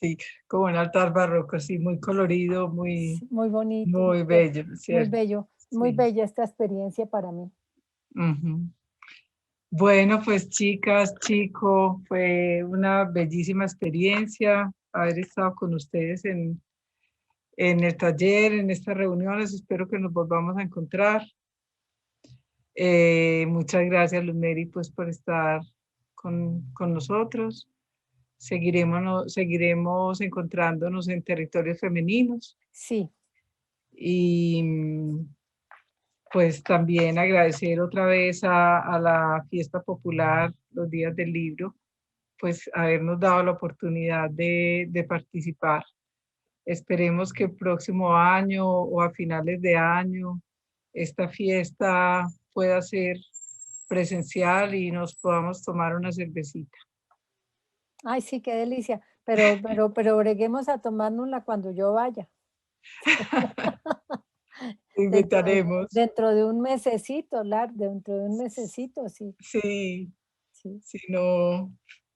Sí, como un altar barroco, sí, muy colorido, muy bonito. Muy bello, ¿cierto? Muy bello, muy bella esta experiencia para mí. Bueno, pues chicas, chicos, fue una bellísima experiencia haber estado con ustedes en el taller, en estas reuniones. Espero que nos volvamos a encontrar. Muchas gracias, Luz Mary, pues por estar con nosotros. Seguiremos encontrándonos en territorios femeninos. Sí. Y pues también agradecer otra vez a la Fiesta Popular, los Días del Libro, pues habernos dado la oportunidad de participar. Esperemos que el próximo año o a finales de año esta fiesta pueda ser presencial y nos podamos tomar una cervecita. Ay, sí, qué delicia. Pero breguemos a tomárnosla cuando yo vaya. Invitaremos. Dentro de un mesecito, dentro de un mesecito, sí. Sí, Sí. si no,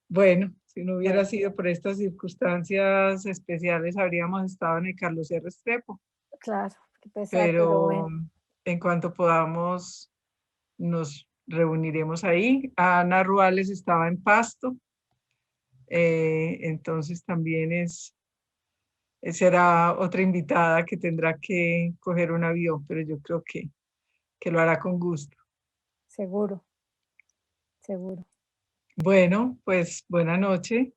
bueno, si no hubiera Bueno. sido por estas circunstancias especiales, habríamos estado en el Carlos R. Restrepo. Claro, qué pesar, Pero bueno. en cuanto podamos, nos reuniremos ahí. Ana Ruales estaba en Pasto, entonces también será otra invitada que tendrá que coger un avión, pero yo creo que lo hará con gusto. Seguro, seguro. Bueno, pues buena noche.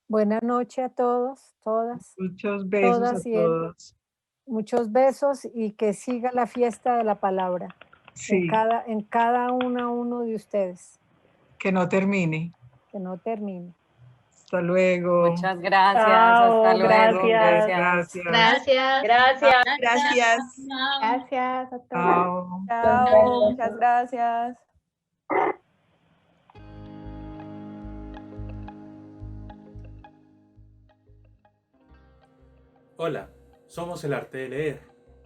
Buena noche a todos, todas. Muchos besos Todas a y todos. muchos besos y que siga la fiesta de la palabra Sí, en cada uno de ustedes, que no termine. que no termine. Hasta luego. Muchas gracias, Chao, hasta luego, gracias. gracias. Gracias. Gracias. Gracias. Gracias a todos. Chao. Chao, muchas gracias. Hola, somos El Arte de Leer,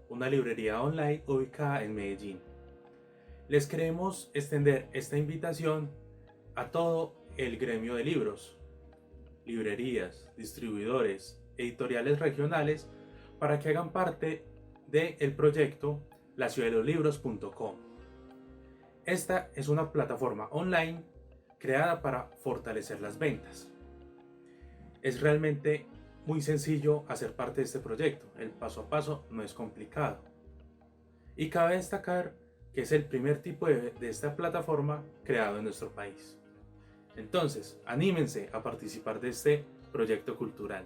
una librería online ubicada en Medellín. Les queremos extender esta invitación a todo el gremio de libros, librerías, distribuidores, editoriales regionales, para que hagan parte del proyecto laciudaddeloslibros.com. Esta es una plataforma online creada para fortalecer las ventas. Es realmente muy sencillo hacer parte de este proyecto, el paso a paso no es complicado. Y cabe destacar que es el primer tipo de esta plataforma creado en nuestro país. Entonces, anímense a participar de este proyecto cultural.